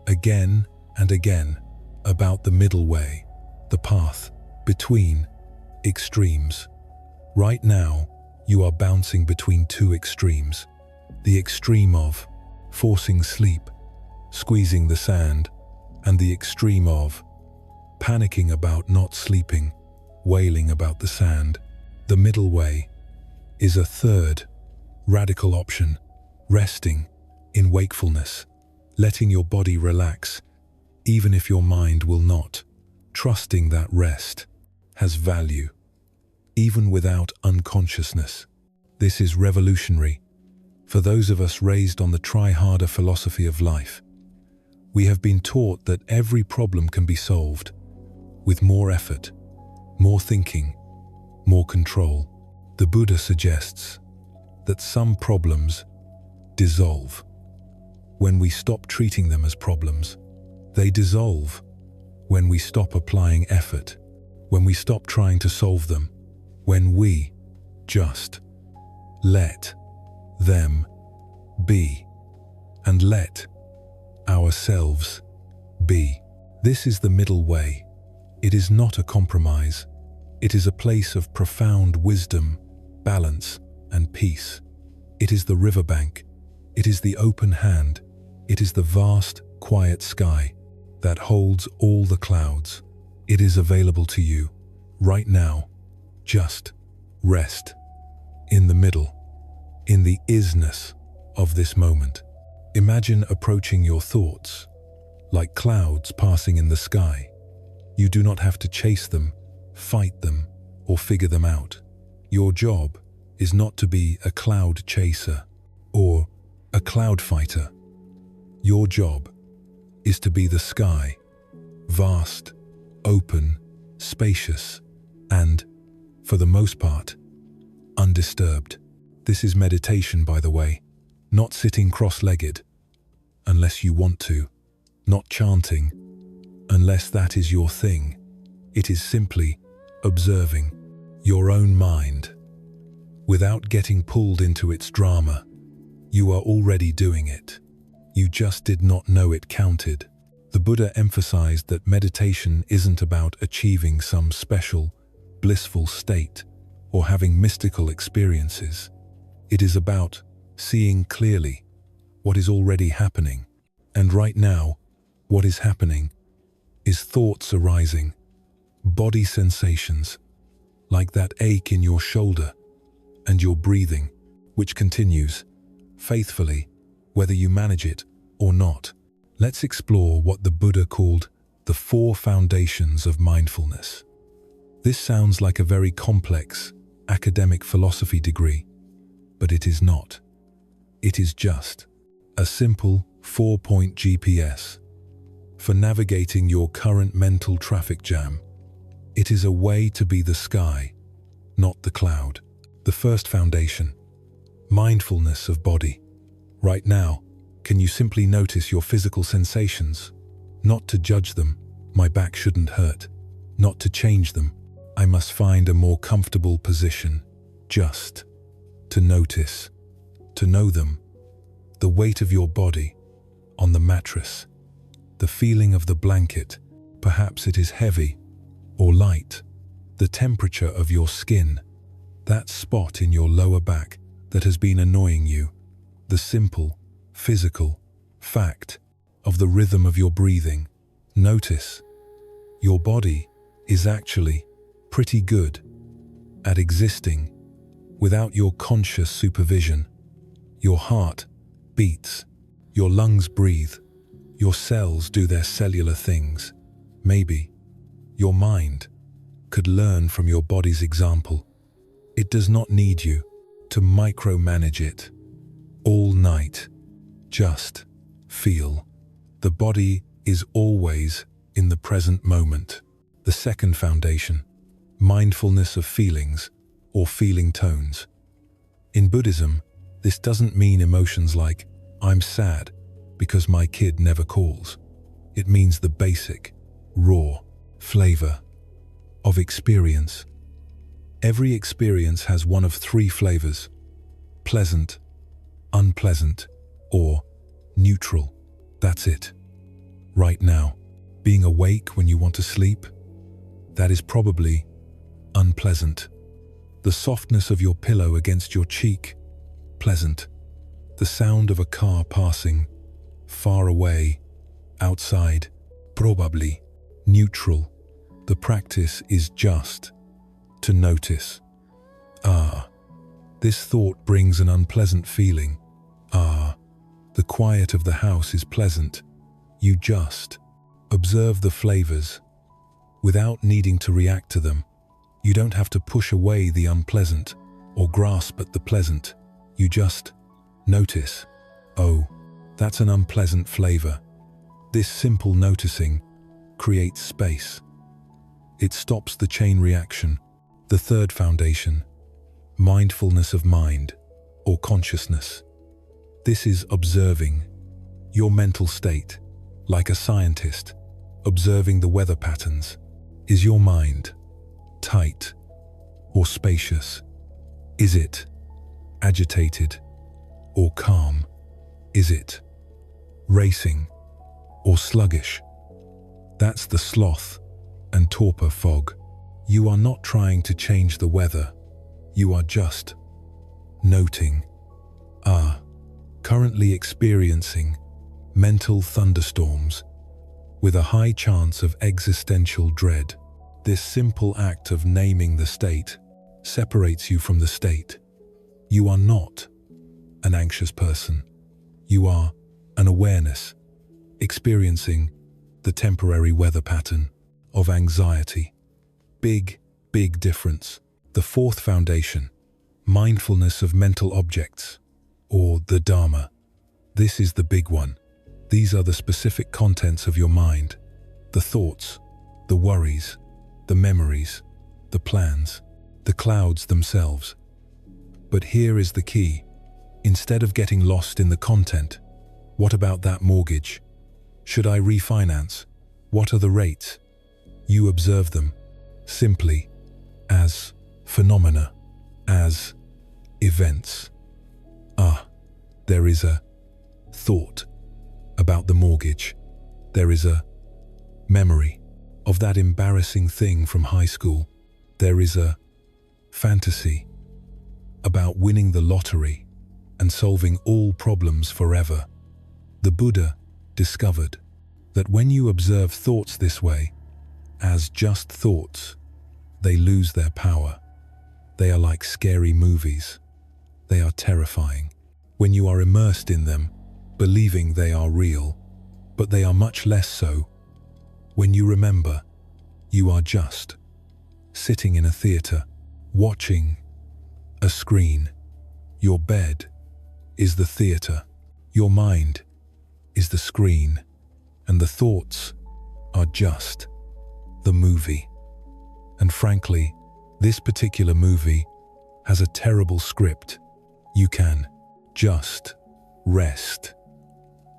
again and again about the middle way, the path between extremes. Right now, you are bouncing between 2 extremes. The extreme of forcing sleep, squeezing the sand, and the extreme of panicking about not sleeping, wailing about the sand. The middle way is a third, radical option, resting in wakefulness, letting your body relax, even if your mind will not, trusting that rest has value, even without unconsciousness. This is revolutionary for those of us raised on the try harder philosophy of life. We have been taught that every problem can be solved with more effort, more thinking, more control. The Buddha suggests that some problems dissolve when we stop treating them as problems. They dissolve when we stop applying effort, when we stop trying to solve them, when we just let them be and let ourselves be. This is the middle way. It is not a compromise. It is a place of profound wisdom, balance, and peace. It is the riverbank. It is the open hand. It is the vast, quiet sky that holds all the clouds. It is available to you right now. Just rest in the middle, in the isness of this moment. Imagine approaching your thoughts like clouds passing in the sky. You do not have to chase them, fight them, or figure them out. Your job is not to be a cloud chaser or a cloud fighter. Your job is to be the sky, vast, open, spacious, and, for the most part, undisturbed. This is meditation, by the way, not sitting cross-legged, unless you want to, not chanting, unless that is your thing. It is simply observing your own mind without getting pulled into its drama. You are already doing it. You just did not know it counted. The Buddha emphasized that meditation isn't about achieving some special, blissful state or having mystical experiences. It is about seeing clearly what is already happening. And right now, what is happening is thoughts arising, body sensations, like that ache in your shoulder, and your breathing, which continues faithfully, whether you manage it or not. Let's explore what the Buddha called the 4 foundations of mindfulness. This sounds like a very complex academic philosophy degree, but it is not. It is just a simple 4-point GPS for navigating your current mental traffic jam. It is a way to be the sky, not the cloud. The first foundation, Mindfulness of body. Right now, can you simply notice your physical sensations? Not to judge them, my back shouldn't hurt. Not to change them, I must find a more comfortable position. Just to notice, to know them. The weight of your body on the mattress. The feeling of the blanket, perhaps it is heavy or light. The temperature of your skin. That spot in your lower back that has been annoying you. The simple, physical fact of the rhythm of your breathing. Notice. Your body is actually pretty good at existing without your conscious supervision. Your heart beats, your lungs breathe, your cells do their cellular things. Maybe your mind could learn from your body's example. It does not need you to micromanage it. All night, just feel. The body is always in the present moment. The second foundation, mindfulness of feelings or feeling tones. In Buddhism, this doesn't mean emotions like, I'm sad because my kid never calls. It means the basic, raw flavor of experience. Every experience has one of three flavors: pleasant, unpleasant, or neutral. That's it. Right now, being awake when you want to sleep, that is probably unpleasant. The softness of your pillow against your cheek, pleasant. The sound of a car passing, far away, outside, probably neutral. The practice is just to notice. This thought brings an unpleasant feeling. The quiet of the house is pleasant. You just observe the flavors without needing to react to them. You don't have to push away the unpleasant or grasp at the pleasant. You just notice. Oh, that's an unpleasant flavor. This simple noticing creates space. It stops the chain reaction. The third foundation, mindfulness of mind or consciousness. This is observing your mental state, like a scientist, observing the weather patterns. Is your mind tight or spacious? Is it agitated or calm? Is it racing or sluggish? That's the sloth and torpor fog. You are not trying to change the weather. You are just noting. Currently experiencing mental thunderstorms with a high chance of existential dread. This simple act of naming the state separates you from the state. You are not an anxious person. You are an awareness, experiencing the temporary weather pattern of anxiety. Big difference. The fourth foundation, mindfulness of mental objects, or the Dharma. This is the big one. These are the specific contents of your mind, the thoughts, the worries, the memories, the plans, the clouds themselves. But here is the key. Instead of getting lost in the content, what about that mortgage? Should I refinance? What are the rates? You observe them simply as phenomena, as events. There is a thought about the mortgage. There is a memory of that embarrassing thing from high school. There is a fantasy about winning the lottery and solving all problems forever. The Buddha discovered that when you observe thoughts this way, as just thoughts, they lose their power. They are like scary movies. They are terrifying. When you are immersed in them, believing they are real, but they are much less so. When you remember, you are just sitting in a theater, watching a screen. Your bed is the theater. Your mind is the screen. And the thoughts are just the movie. And frankly, this particular movie has a terrible script. You can just rest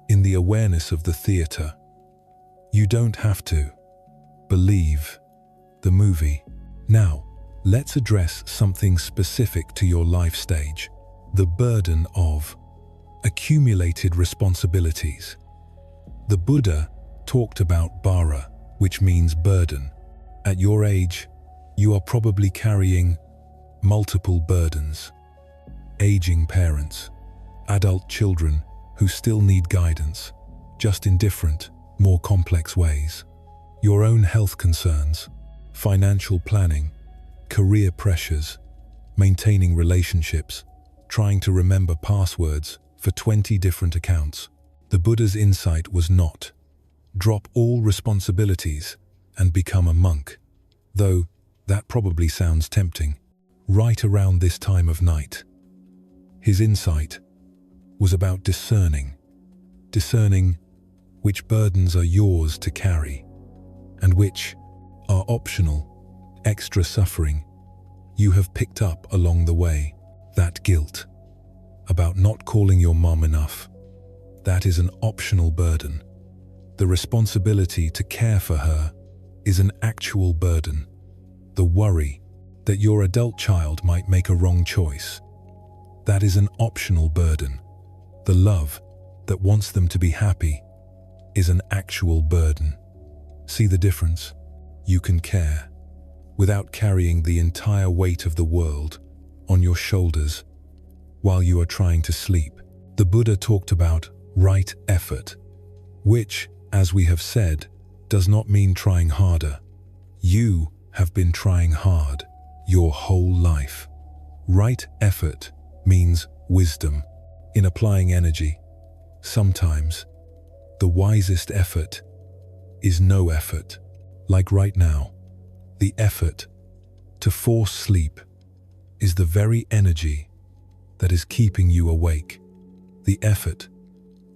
in the awareness of the theater. You don't have to believe the movie. Now, let's address something specific to your life stage: the burden of accumulated responsibilities. The Buddha talked about bhara, which means burden. At your age, you are probably carrying multiple burdens: aging parents, adult children who still need guidance, just in different, more complex ways, your own health concerns, financial planning, career pressures, maintaining relationships, trying to remember passwords for 20 different accounts. The Buddha's insight was not, drop all responsibilities and become a monk, though that probably sounds tempting. Right around this time of night, his insight was about discerning which burdens are yours to carry and which are optional, extra suffering you have picked up along the way. That guilt about not calling your mom enough, that is an optional burden. The responsibility to care for her is an actual burden. The worry that your adult child might make a wrong choice, that is an optional burden. The love that wants them to be happy is an actual burden. See the difference? You can care without carrying the entire weight of the world on your shoulders while you are trying to sleep. The Buddha talked about right effort, which, as we have said, does not mean trying harder. You have been trying hard your whole life. Right effort means wisdom in applying energy. Sometimes the wisest effort is no effort. Like right now, the effort to force sleep is the very energy that is keeping you awake. The effort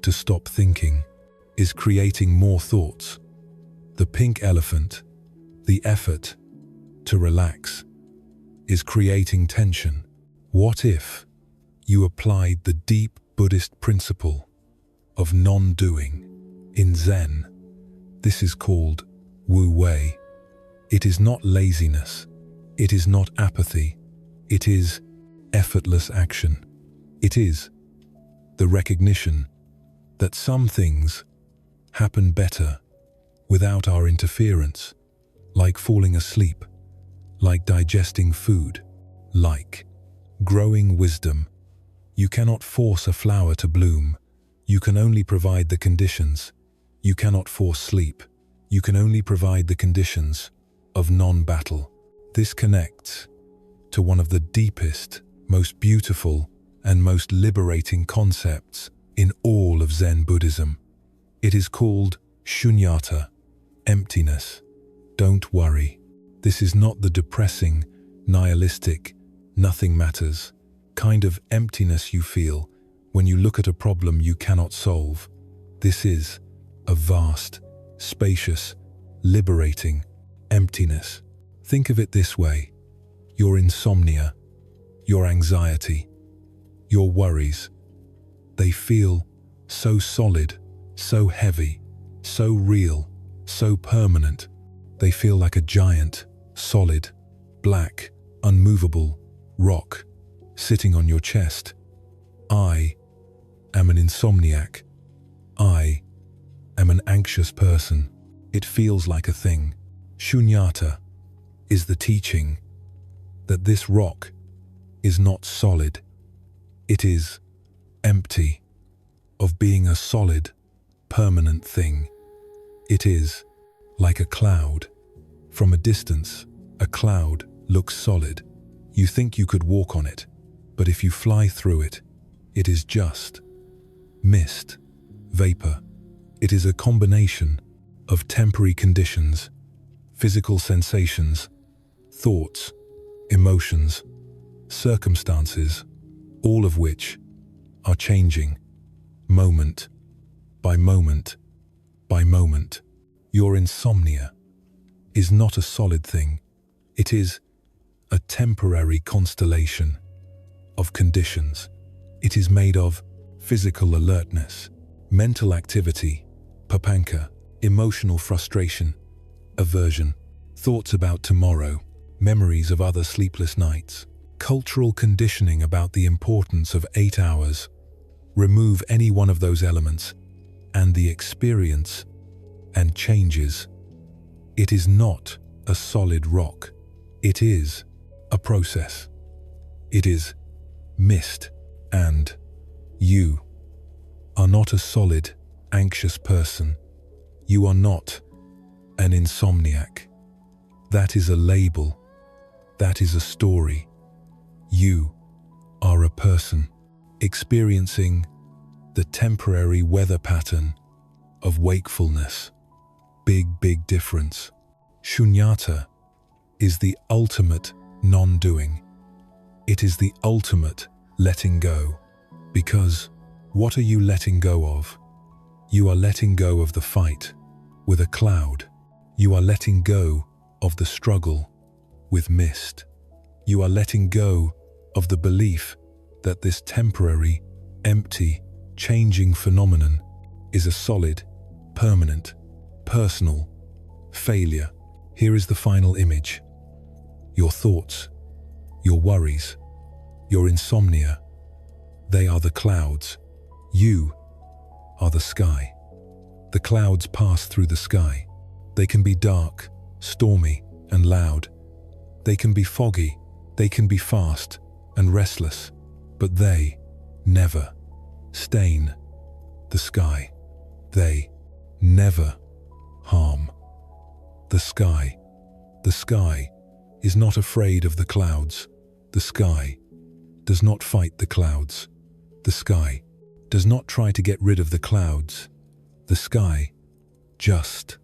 to stop thinking is creating more thoughts. The pink elephant, the effort to relax, is creating tension. What if you applied the deep Buddhist principle of non-doing? In Zen, this is called Wu Wei. It is not laziness. It is not apathy. It is effortless action. It is the recognition that some things happen better without our interference, like falling asleep, like digesting food, like growing wisdom. You cannot force a flower to bloom. You can only provide the conditions. You cannot force sleep. You can only provide the conditions of non-battle. This connects to one of the deepest, most beautiful, and most liberating concepts in all of Zen Buddhism. It is called shunyata, emptiness. Don't worry. This is not the depressing, nihilistic, nothing matters kind of emptiness you feel when you look at a problem you cannot solve. This is a vast, spacious, liberating emptiness. Think of it this way: your insomnia, your anxiety, your worries, they feel so solid, so heavy, so real, so permanent. They feel like a giant, solid, black, unmovable rock sitting on your chest. I am an insomniac. I am an anxious person. It feels like a thing. Shunyata is the teaching that this rock is not solid. It is empty of being a solid, permanent thing. It is like a cloud. From a distance, a cloud looks solid. You think you could walk on it, but if you fly through it, it is just mist, vapor. It is a combination of temporary conditions, physical sensations, thoughts, emotions, circumstances, all of which are changing, moment by moment by moment. Your insomnia is not a solid thing. It is a temporary constellation of conditions. It is made of physical alertness, mental activity, Papanka, emotional frustration, aversion, thoughts about tomorrow, memories of other sleepless nights, cultural conditioning about the importance of 8 hours. Remove any one of those elements, and the experience and changes. It is not a solid rock. It is a process. It is mist, and you are not a solid, anxious person. You are not an insomniac. That is a label. That is a story. You are a person experiencing the temporary weather pattern of wakefulness. Big difference. Shunyata is the ultimate non-doing. It is the ultimate letting go. Because what are you letting go of? You are letting go of the fight with a cloud. You are letting go of the struggle with mist. You are letting go of the belief that this temporary, empty, changing phenomenon is a solid, permanent, personal failure. Here is the final image. Your thoughts, your worries, your insomnia, they are the clouds. You are the sky. The clouds pass through the sky. They can be dark, stormy, and loud. They can be foggy. They can be fast and restless. But they never stain the sky. They never harm the sky. The sky is not afraid of the clouds. The sky does not fight the clouds. The sky does not try to get rid of the clouds. The sky just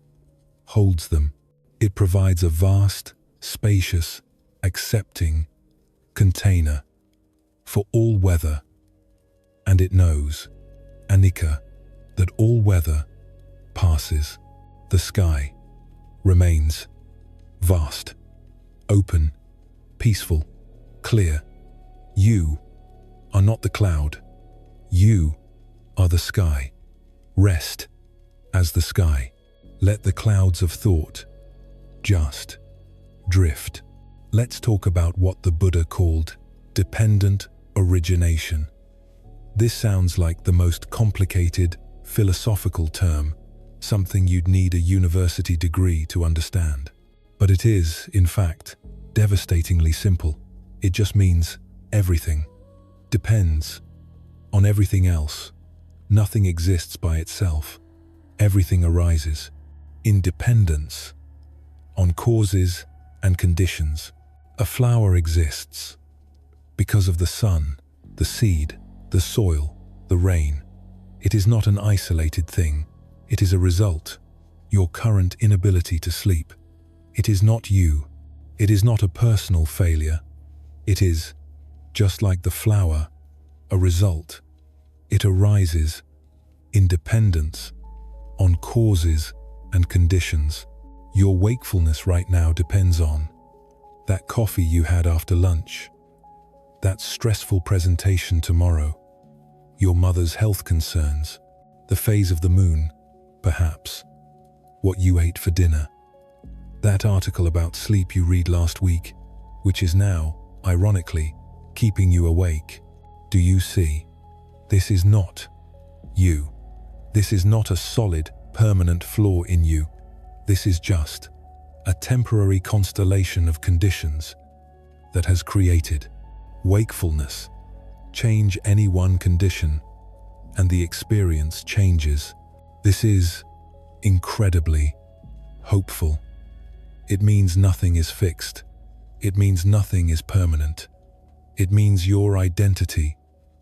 holds them. It provides a vast, spacious, accepting container for all weather. And it knows, Anika, that all weather passes. The sky remains vast, open, peaceful, clear. You are not the cloud. You are the sky. Rest as the sky. Let the clouds of thought just drift. Let's talk about what the Buddha called dependent origination. This sounds like the most complicated philosophical term, something you'd need a university degree to understand. But it is, in fact, devastatingly simple. It just means everything depends on everything else. Nothing exists by itself. Everything arises in dependence on causes and conditions. A flower exists because of the sun, the seed, the soil, the rain. It is not an isolated thing. It is a result. Your current inability to sleep. It is not you. It is not a personal failure. It is, just like the flower, a result. It arises in dependence on causes and conditions. Your wakefulness right now depends on that coffee you had after lunch, that stressful presentation tomorrow, your mother's health concerns, the phase of the moon, perhaps, what you ate for dinner, that article about sleep you read last week, which is now, ironically, keeping you awake. Do you see? This is not you. This is not a solid, permanent flaw in you. This is just a temporary constellation of conditions that has created wakefulness. Change any one condition, and the experience changes. This is incredibly hopeful. It means nothing is fixed. It means nothing is permanent. It means your identity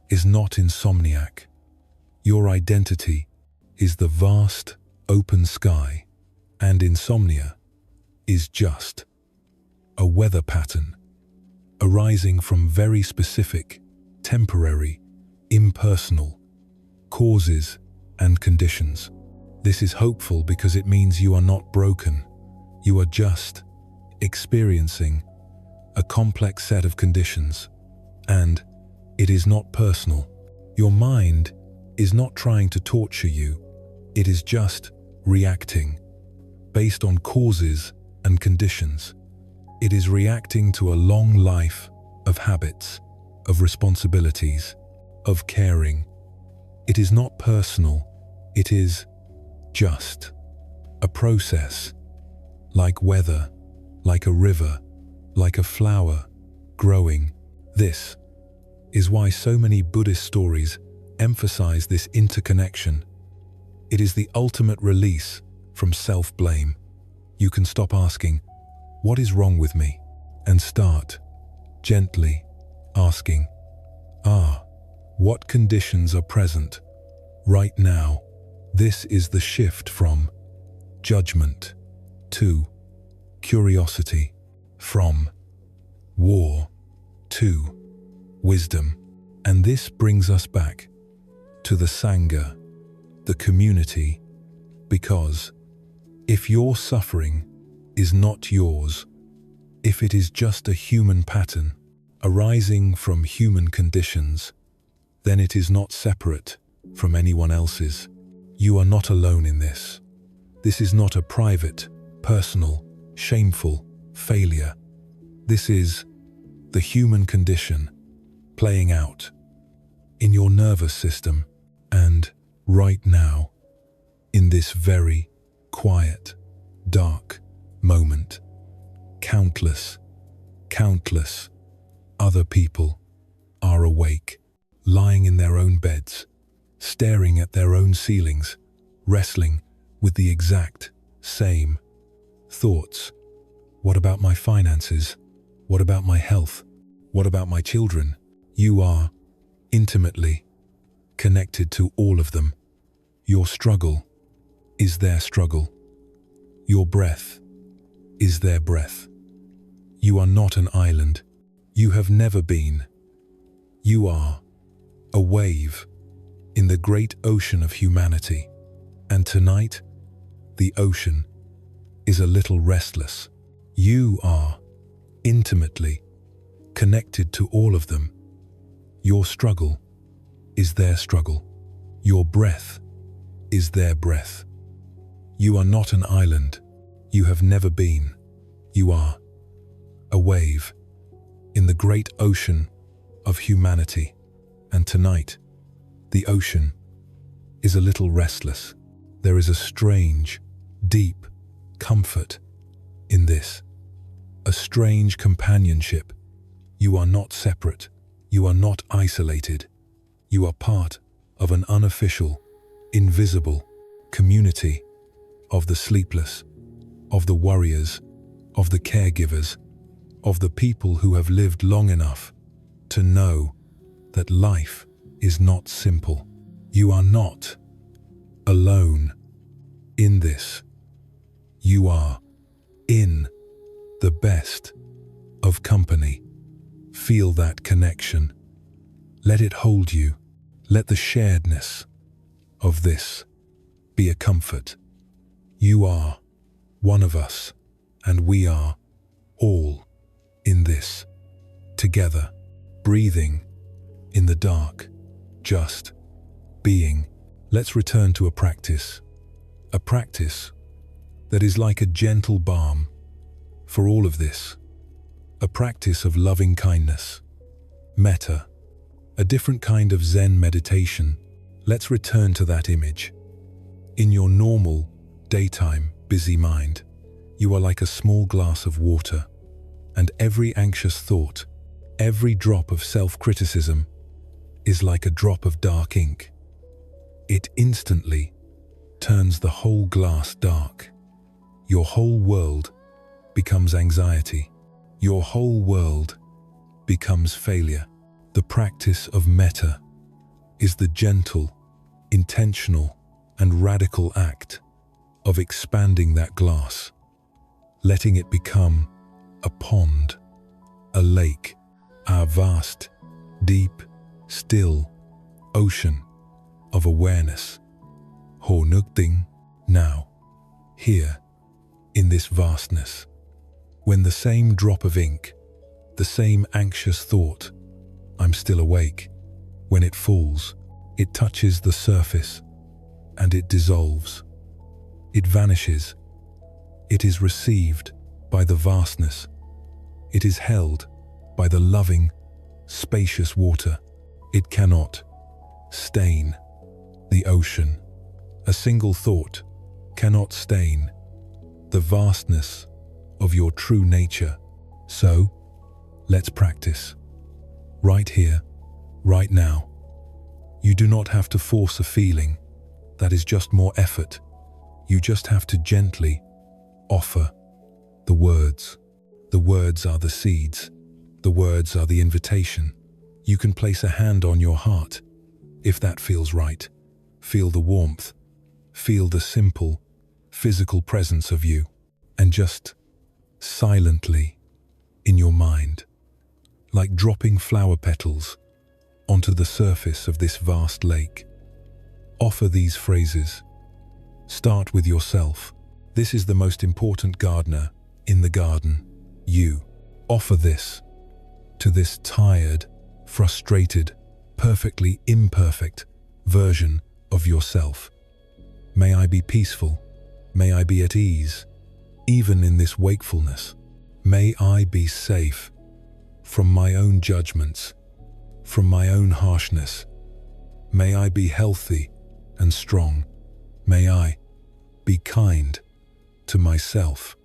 is not insomniac. Your identity is the vast, open sky, and insomnia is just a weather pattern arising from very specific, temporary, impersonal causes and conditions. This is hopeful because it means you are not broken. You are just experiencing a complex set of conditions, and it is not personal. Your mind is not trying to torture you. It is just reacting based on causes and conditions. It is reacting to a long life of habits, of responsibilities, of caring. It is not personal. It is just a process, like weather, like a river, like a flower growing. This is why so many Buddhist stories emphasize this interconnection. It is the ultimate release from self-blame. You can stop asking, "What is wrong with me?" and start gently asking, what conditions are present right now? This is the shift from judgment to curiosity, from war to wisdom. And this brings us back to the Sangha, the community, because if your suffering is not yours, if it is just a human pattern arising from human conditions, then it is not separate from anyone else's. You are not alone in this. This is not a private, personal, shameful failure. This is the human condition playing out in your nervous system, and right now, in this very quiet, dark moment, countless other people are awake, lying in their own beds, staring at their own ceilings, wrestling with the exact same thoughts. What about my finances? What about my health? What about my children? You are intimately connected to all of them. Your struggle is their struggle. Your breath is their breath. You are not an island. You have never been. You are a wave in the great ocean of humanity. And tonight, the ocean is a little restless. You are intimately connected to all of them. Your struggle is their struggle. Your breath is their breath. You are not an island. You have never been. You are a wave in the great ocean of humanity. And tonight, the ocean is a little restless. There is a strange, deep comfort in this. A strange companionship. You are not separate. You are not isolated. You are part of an unofficial, invisible community of the sleepless, of the warriors, of the caregivers, of the people who have lived long enough to know that life is not simple. You are not alone in this. You are in the best of company. Feel that connection. Let it hold you. Let the sharedness of this be a comfort. You are one of us, and we are all in this together, breathing in the dark, just being. Let's return to a practice that is like a gentle balm for all of this, a practice of loving kindness, metta, a different kind of Zen meditation. Let's return to that image. In your normal, daytime, busy mind, you are like a small glass of water, and every anxious thought, every drop of self-criticism is like a drop of dark ink. It instantly turns the whole glass dark. Your whole world becomes anxiety. Your whole world becomes failure. The practice of metta is the gentle, intentional, and radical act of expanding that glass, letting it become a pond, a lake, a vast, deep, still ocean of awareness. Ho Nukding, now, here, in this vastness, when the same drop of ink, the same anxious thought, I'm still awake, when it falls, It touches the surface, and it dissolves. It vanishes. It is received by the vastness. It is held by the loving, spacious water. It cannot stain the ocean. A single thought cannot stain the vastness of your true nature. So, let's practice. Right here, right now. You do not have to force a feeling. That is just more effort. You just have to gently offer the words. The words are the seeds. The words are the invitation. You can place a hand on your heart, if that feels right. Feel the warmth. Feel the simple, physical presence of you. And just silently, in your mind, like dropping flower petals onto the surface of this vast lake, offer these phrases. Start with yourself. This is the most important gardener in the garden. You. Offer this to this tired, frustrated, perfectly imperfect version of yourself. May I be peaceful. May I be at ease, even in this wakefulness. May I be safe from my own judgments, from my own harshness. May I be healthy and strong. May I be kind to myself,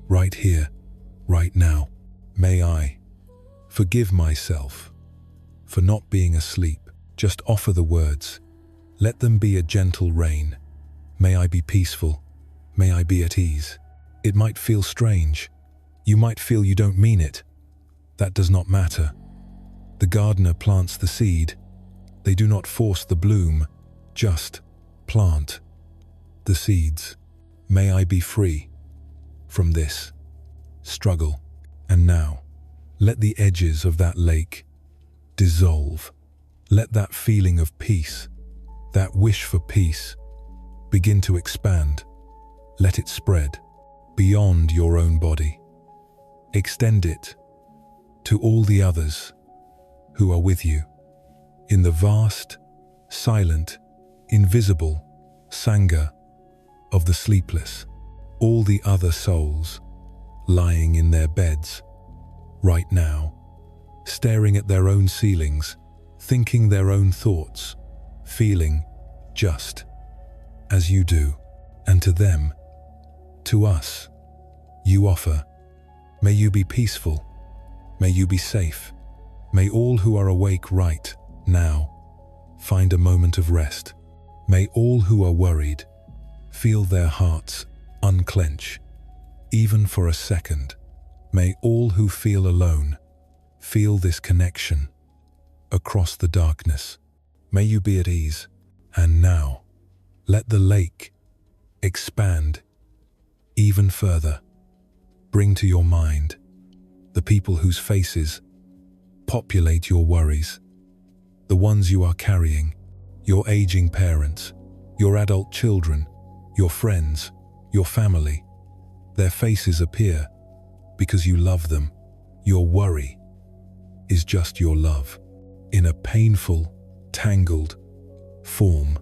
right here, right now. May I forgive myself for not being asleep. Just offer the words. Let them be a gentle rain. May I be peaceful. May I be at ease. It might feel strange. You might feel you don't mean it. That does not matter. The gardener plants the seed. They do not force the bloom, just plant the seeds. May I be free from this struggle. And now, let the edges of that lake dissolve. Let that feeling of peace, that wish for peace, begin to expand. Let it spread beyond your own body. Extend it to all the others who are with you in the vast, silent, invisible sangha of the sleepless. All the other souls lying in their beds right now, staring at their own ceilings, thinking their own thoughts, feeling just as you do. And to them, to us, you offer, may you be peaceful, may you be safe, may all who are awake right now find a moment of rest. May all who are worried feel their hearts unclench, even for a second. May all who feel alone feel this connection across the darkness. May you be at ease. And now, let the lake expand even further. Bring to your mind the people whose faces populate your worries, the ones you are carrying, your aging parents, your adult children, your friends, your family. Their faces appear because you love them. Your worry is just your love in a painful, tangled form.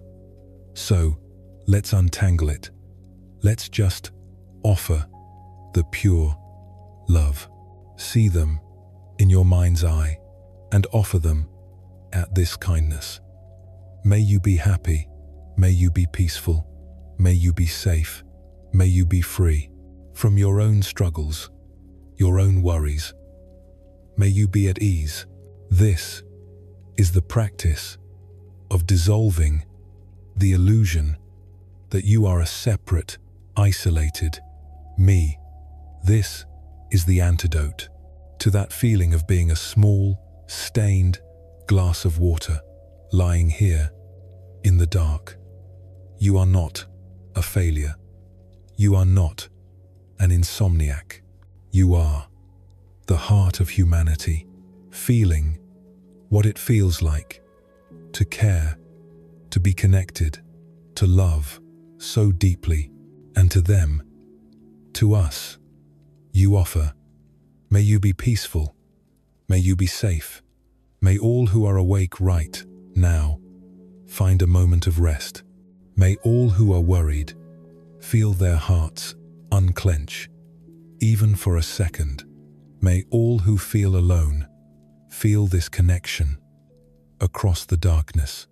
So, let's untangle it. Let's just offer the pure love. See them in your mind's eye and offer them at this kindness. May you be happy. May you be peaceful. May you be safe. May you be free from your own struggles, your own worries. May you be at ease. This is the practice of dissolving the illusion that you are a separate, isolated me. This is the antidote to that feeling of being a small, stained glass of water lying here in the dark. You are not a failure. You are not an insomniac. You are the heart of humanity, feeling what it feels like to care, to be connected, to love so deeply. And to them, to us, you offer, may you be peaceful, may you be safe, may all who are awake right now find a moment of rest. May all who are worried feel their hearts unclench, even for a second. May all who feel alone feel this connection across the darkness.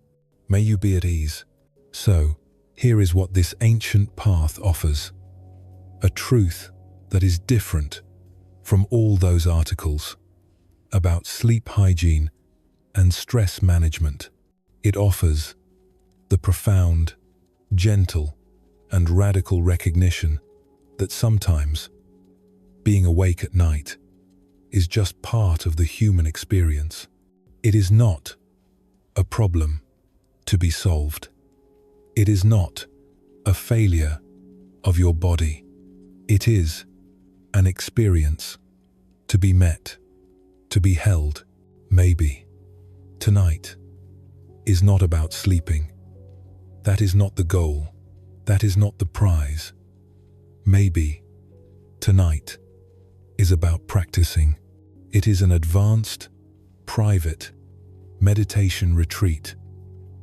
May you be at ease. So, here is what this ancient path offers: a truth that is different from all those articles about sleep hygiene and stress management. It offers the profound, gentle, and radical recognition that sometimes being awake at night is just part of the human experience. It is not a problem to be solved. It is not a failure of your body. It is an experience to be met, to be held. Maybe tonight is not about sleeping. That is not the goal. That is not the prize. Maybe tonight is about practicing. It is an advanced, private meditation retreat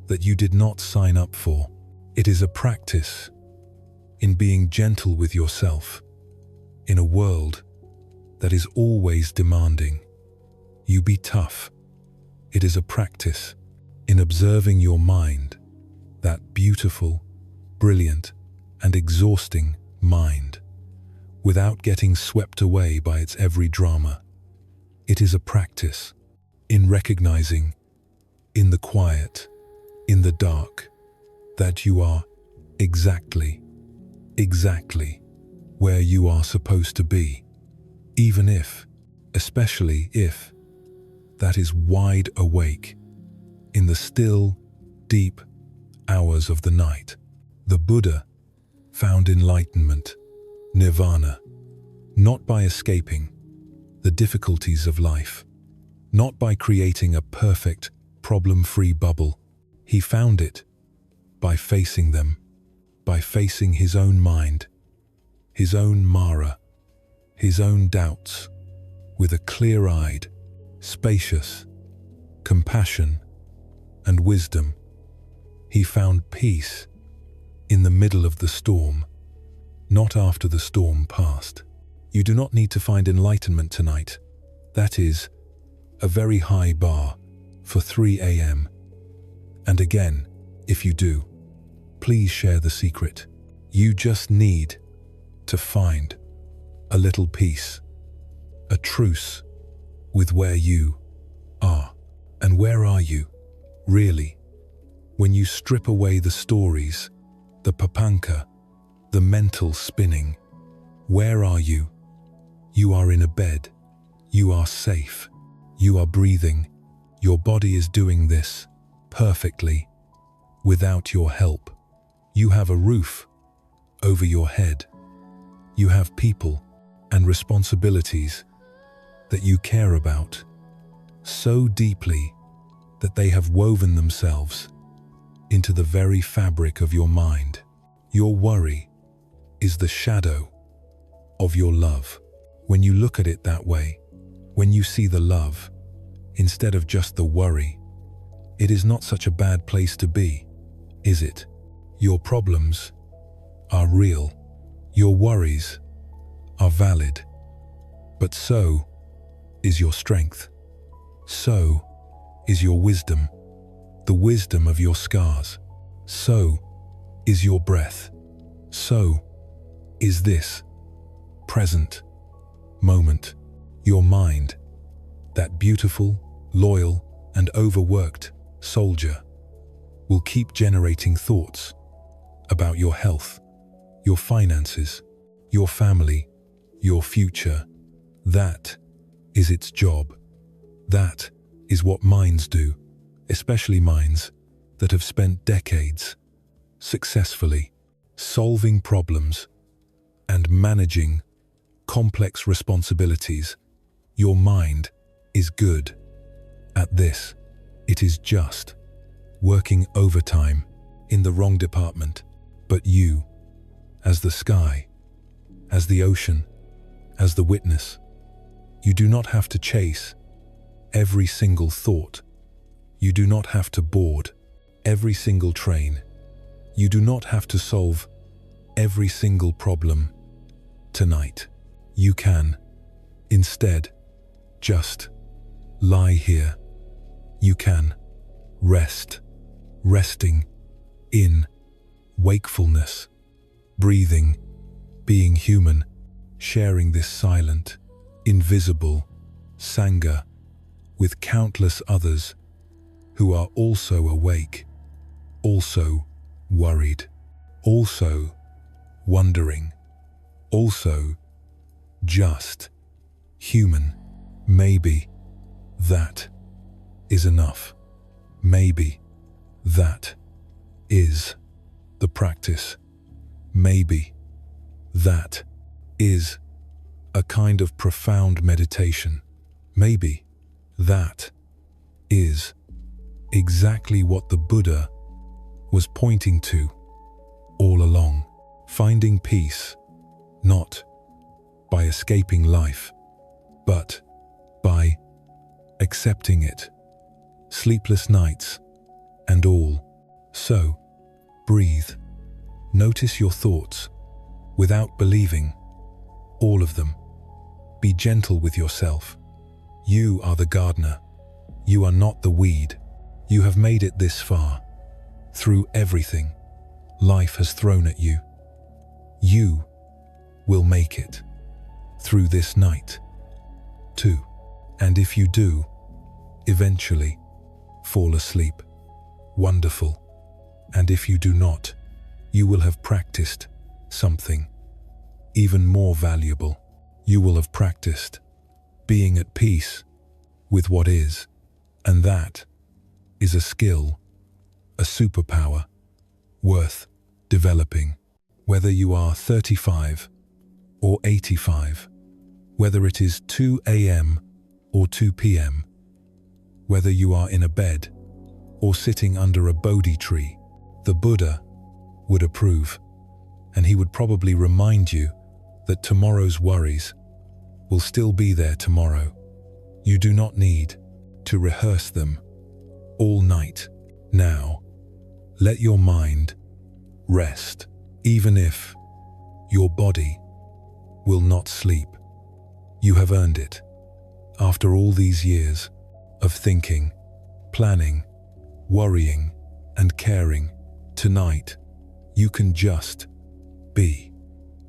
that you did not sign up for. It is a practice in being gentle with yourself in a world that is always demanding you be tough. It is a practice in observing your mind, that beautiful, brilliant, and exhausting mind, without getting swept away by its every drama. It is a practice in recognizing, in the quiet, in the dark, that you are exactly where you are supposed to be, even if, especially if, that is wide awake in the still, deep hours of the night. The Buddha found enlightenment, nirvana, not by escaping the difficulties of life, not by creating a perfect, problem-free bubble. He found it by facing them, by facing his own mind, his own Mara, his own doubts, with a clear-eyed, spacious compassion and wisdom. He found peace in the middle of the storm, not after the storm passed. You do not need to find enlightenment tonight. That is a very high bar for 3 a.m. And again, if you do, please share the secret. You just need to find a little peace, a truce with where you are. And where are you, really? When you strip away the stories, the Papanka, the mental spinning, where are you? You are in a bed. You are safe. You are breathing. Your body is doing this perfectly, without your help. You have a roof over your head. You have people and responsibilities that you care about so deeply that they have woven themselves into the very fabric of your mind. Your worry is the shadow of your love. When you look at it that way, when you see the love instead of just the worry, it is not such a bad place to be, is it? Your problems are real. Your worries are valid. But so is your strength. So is your wisdom, the wisdom of your scars. So is your breath. So is this present moment. Your mind, that beautiful, loyal, and overworked soldier, will keep generating thoughts about your health, your finances, your family, your future. That is its job. That is what minds do, especially minds that have spent decades successfully solving problems and managing complex responsibilities. Your mind is good at this. It is just working overtime in the wrong department. But you, as the sky, as the ocean, as the witness, you do not have to chase every single thought. You do not have to board every single train. You do not have to solve every single problem tonight. You can, instead, just lie here. You can rest, resting in wakefulness, breathing, being human, sharing this silent, invisible Sangha with countless others who are also awake, also worried, also wondering, also just human. Maybe that is enough. Maybe that is the practice. Maybe that is a kind of profound meditation. Maybe that is exactly what the Buddha was pointing to all along. Finding peace, not by escaping life, but by accepting it. Sleepless nights and all. So, breathe. Notice your thoughts without believing all of them. Be gentle with yourself. You are the gardener. You are not the weed. You have made it this far. Through everything life has thrown at you. You will make it through this night, too. And if you do, eventually fall asleep. Wonderful. And if you do not, you will have practiced something even more valuable. You will have practiced being at peace with what is, and that is a skill, a superpower, worth developing. Whether you are 35 or 85, whether it is 2 a.m. or 2 p.m., whether you are in a bed or sitting under a Bodhi tree, the Buddha would approve, and he would probably remind you that tomorrow's worries will still be there tomorrow. You do not need to rehearse them all night. Now, let your mind rest, even if your body will not sleep. You have earned it. After all these years of thinking, planning, worrying, and caring, tonight you can just be.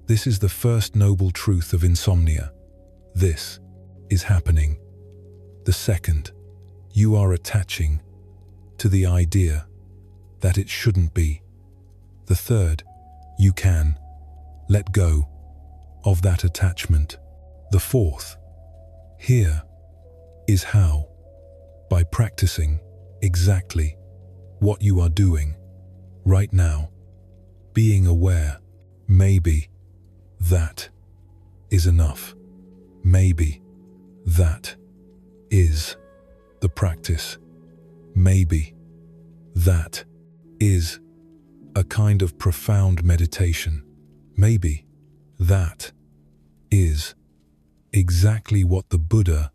This is the first noble truth of insomnia. This is happening. The second, you are attaching to the idea that it shouldn't be. The third, you can let go of that attachment. The fourth, here is how. By practicing exactly what you are doing right now, being aware. Maybe that is enough. Maybe that is the practice. Maybe that is a kind of profound meditation. Maybe that is exactly what the Buddha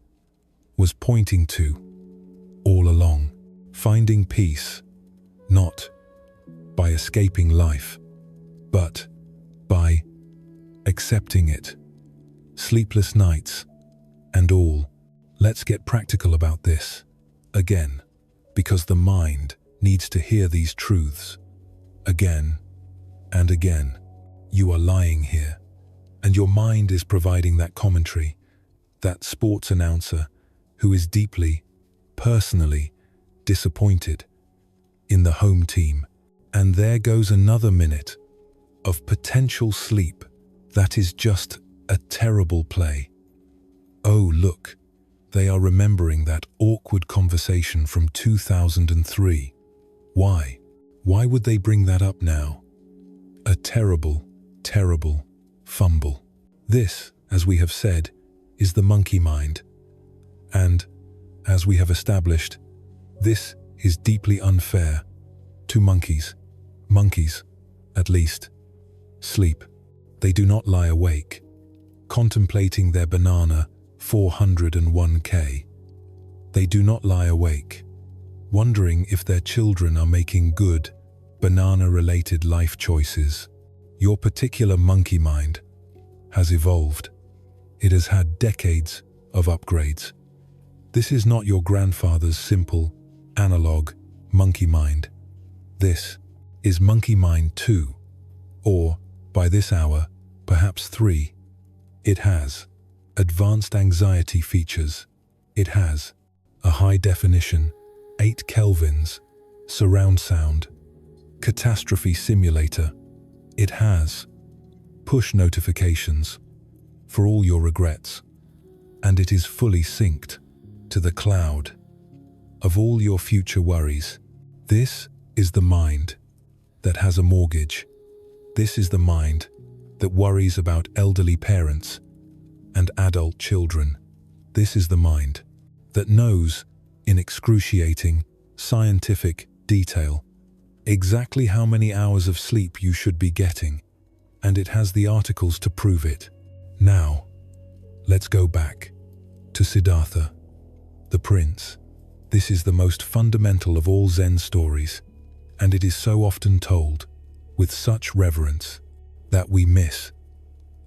was pointing to all along. Finding peace, not by escaping life, but by accepting it. Sleepless nights and all. Let's get practical about this again, because the mind needs to hear these truths again and again. You are lying here, and your mind is providing that commentary, that sports announcer who is deeply, personally disappointed in the home team. And there goes another minute of potential sleep that is just a terrible play. Oh, look, they are remembering that awkward conversation from 2003. Why? Why would they bring that up now? A terrible, terrible fumble. This, as we have said, is the monkey mind. And, as we have established, this is deeply unfair to monkeys. Monkeys, at least, sleep. They do not lie awake, contemplating their banana 401k. They do not lie awake, wondering if their children are making good, banana-related life choices. Your particular monkey mind has evolved. It has had decades of upgrades. This is not your grandfather's simple, analog monkey mind. This is Monkey Mind 2, or, by this hour, perhaps 3. It has advanced anxiety features. It has a high-definition, 8 kelvins, surround sound, catastrophe simulator. It has push notifications for all your regrets, and it is fully synced to the cloud of all your future worries. This is the mind that has a mortgage. This is the mind that worries about elderly parents and adult children. This is the mind that knows in excruciating, scientific detail exactly how many hours of sleep you should be getting, and it has the articles to prove it. Now, let's go back to Siddhartha, the prince. This is the most fundamental of all Zen stories, and it is so often told with such reverence that we miss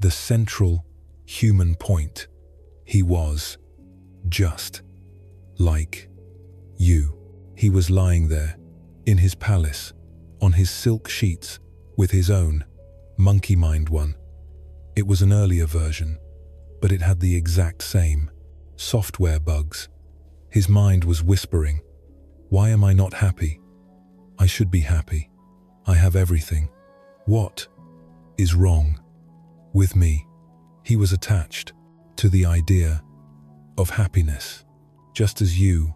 the central human point. He was just like you. He was lying there in his palace on his silk sheets with his own monkey mind one. It was an earlier version, but it had the exact same software bugs. His mind was whispering, "Why am I not happy? I should be happy. I have everything. What is wrong with me?" He was attached to the idea of happiness, just as you,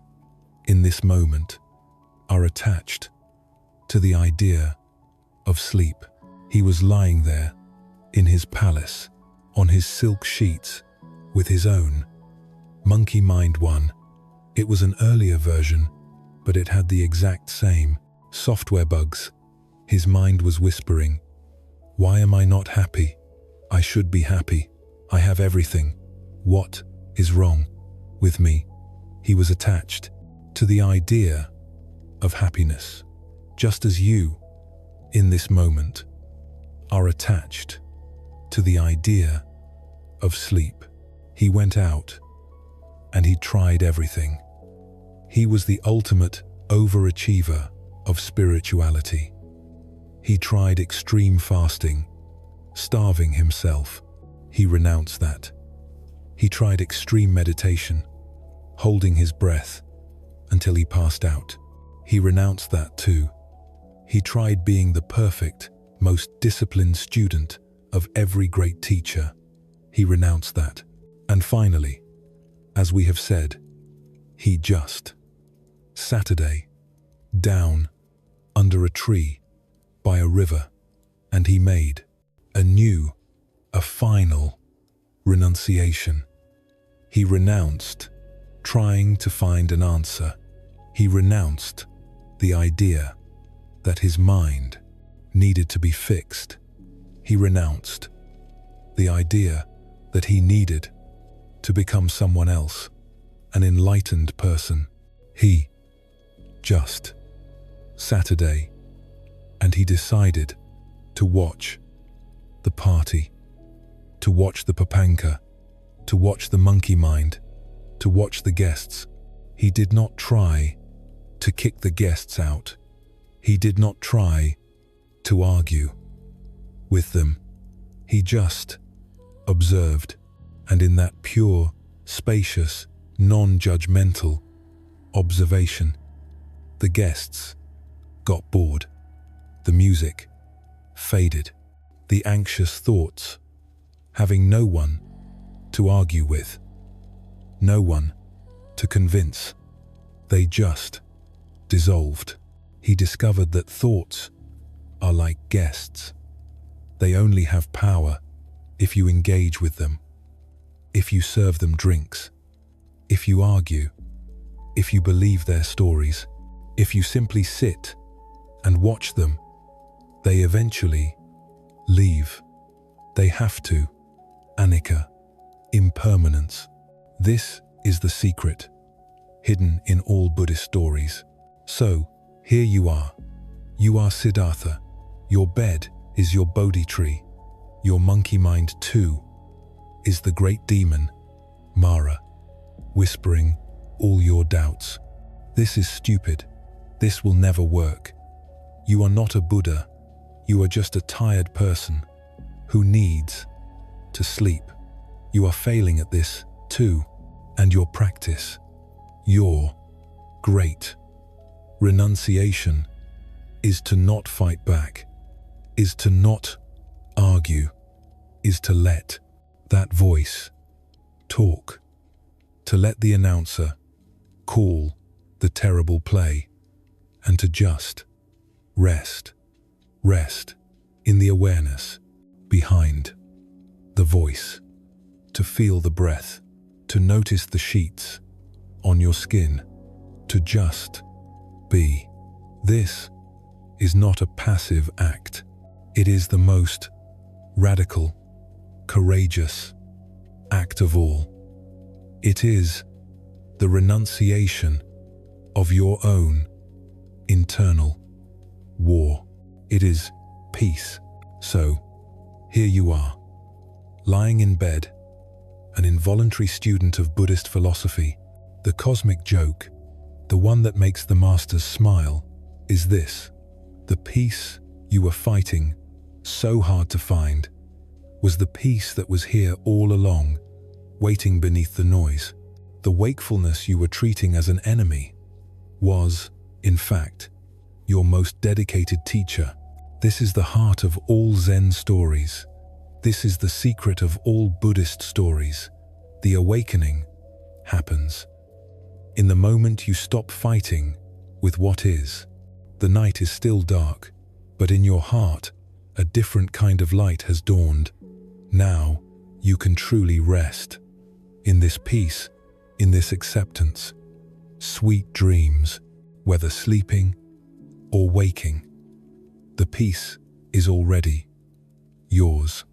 in this moment, are attached to the idea of sleep. He was lying there in his palace on his silk sheets with his own monkey mind one. It was an earlier version, but it had the exact same software bugs. His mind was whispering, "Why am I not happy? I should be happy. I have everything. What is wrong with me?" He was attached to the idea of happiness, just as you, in this moment, are attached to the idea of sleep. He went out and he tried everything. He was the ultimate overachiever of spirituality. He tried extreme fasting, starving himself. He renounced that. He tried extreme meditation, holding his breath until he passed out. He renounced that too. He tried being the perfect, most disciplined student of every great teacher. He renounced that. And finally, as we have said, he just Saturday, down under a tree by a river, and he made a final renunciation. He renounced trying to find an answer. He renounced the idea that his mind needed to be fixed. He renounced the idea that he needed to become someone else, an enlightened person. He just Saturday, and he decided to watch the party, to watch the Papanka, to watch the monkey mind, to watch the guests. He did not try to kick the guests out. He did not try to argue with them. He just observed, and in that pure, spacious, non-judgmental observation, the guests got bored. The music faded. The anxious thoughts, having no one to argue with, no one to convince, they just dissolved. He discovered that thoughts are like guests. They only have power if you engage with them, if you serve them drinks, if you argue, if you believe their stories, if you simply sit and watch them. They eventually leave. They have to. Anicca, impermanence. This is the secret, hidden in all Buddhist stories. So, here you are. You are Siddhartha. Your bed is your Bodhi tree. Your monkey mind too is the great demon, Mara, whispering all your doubts. This is stupid. This will never work. You are not a Buddha. You are just a tired person who needs to sleep. You are failing at this too, and your practice, your great renunciation, is to not fight back, is to not argue, is to let that voice talk, to let the announcer call the terrible play, and to just rest in the awareness behind the voice, to feel the breath, to notice the sheets on your skin, to just be. This is not a passive act. It is the most radical, courageous act of all. It is the renunciation of your own internal war. It is peace. So, here you are, lying in bed, an involuntary student of Buddhist philosophy. The cosmic joke, the one that makes the masters smile, is this: the peace you were fighting so hard to find was the peace that was here all along, waiting beneath the noise. The wakefulness you were treating as an enemy was, in fact, your most dedicated teacher. This is the heart of all Zen stories. This is the secret of all Buddhist stories. The awakening happens in the moment you stop fighting with what is. The night is still dark, but in your heart, a different kind of light has dawned. Now, you can truly rest in this peace, in this acceptance. Sweet dreams, whether sleeping or waking. The peace is already yours.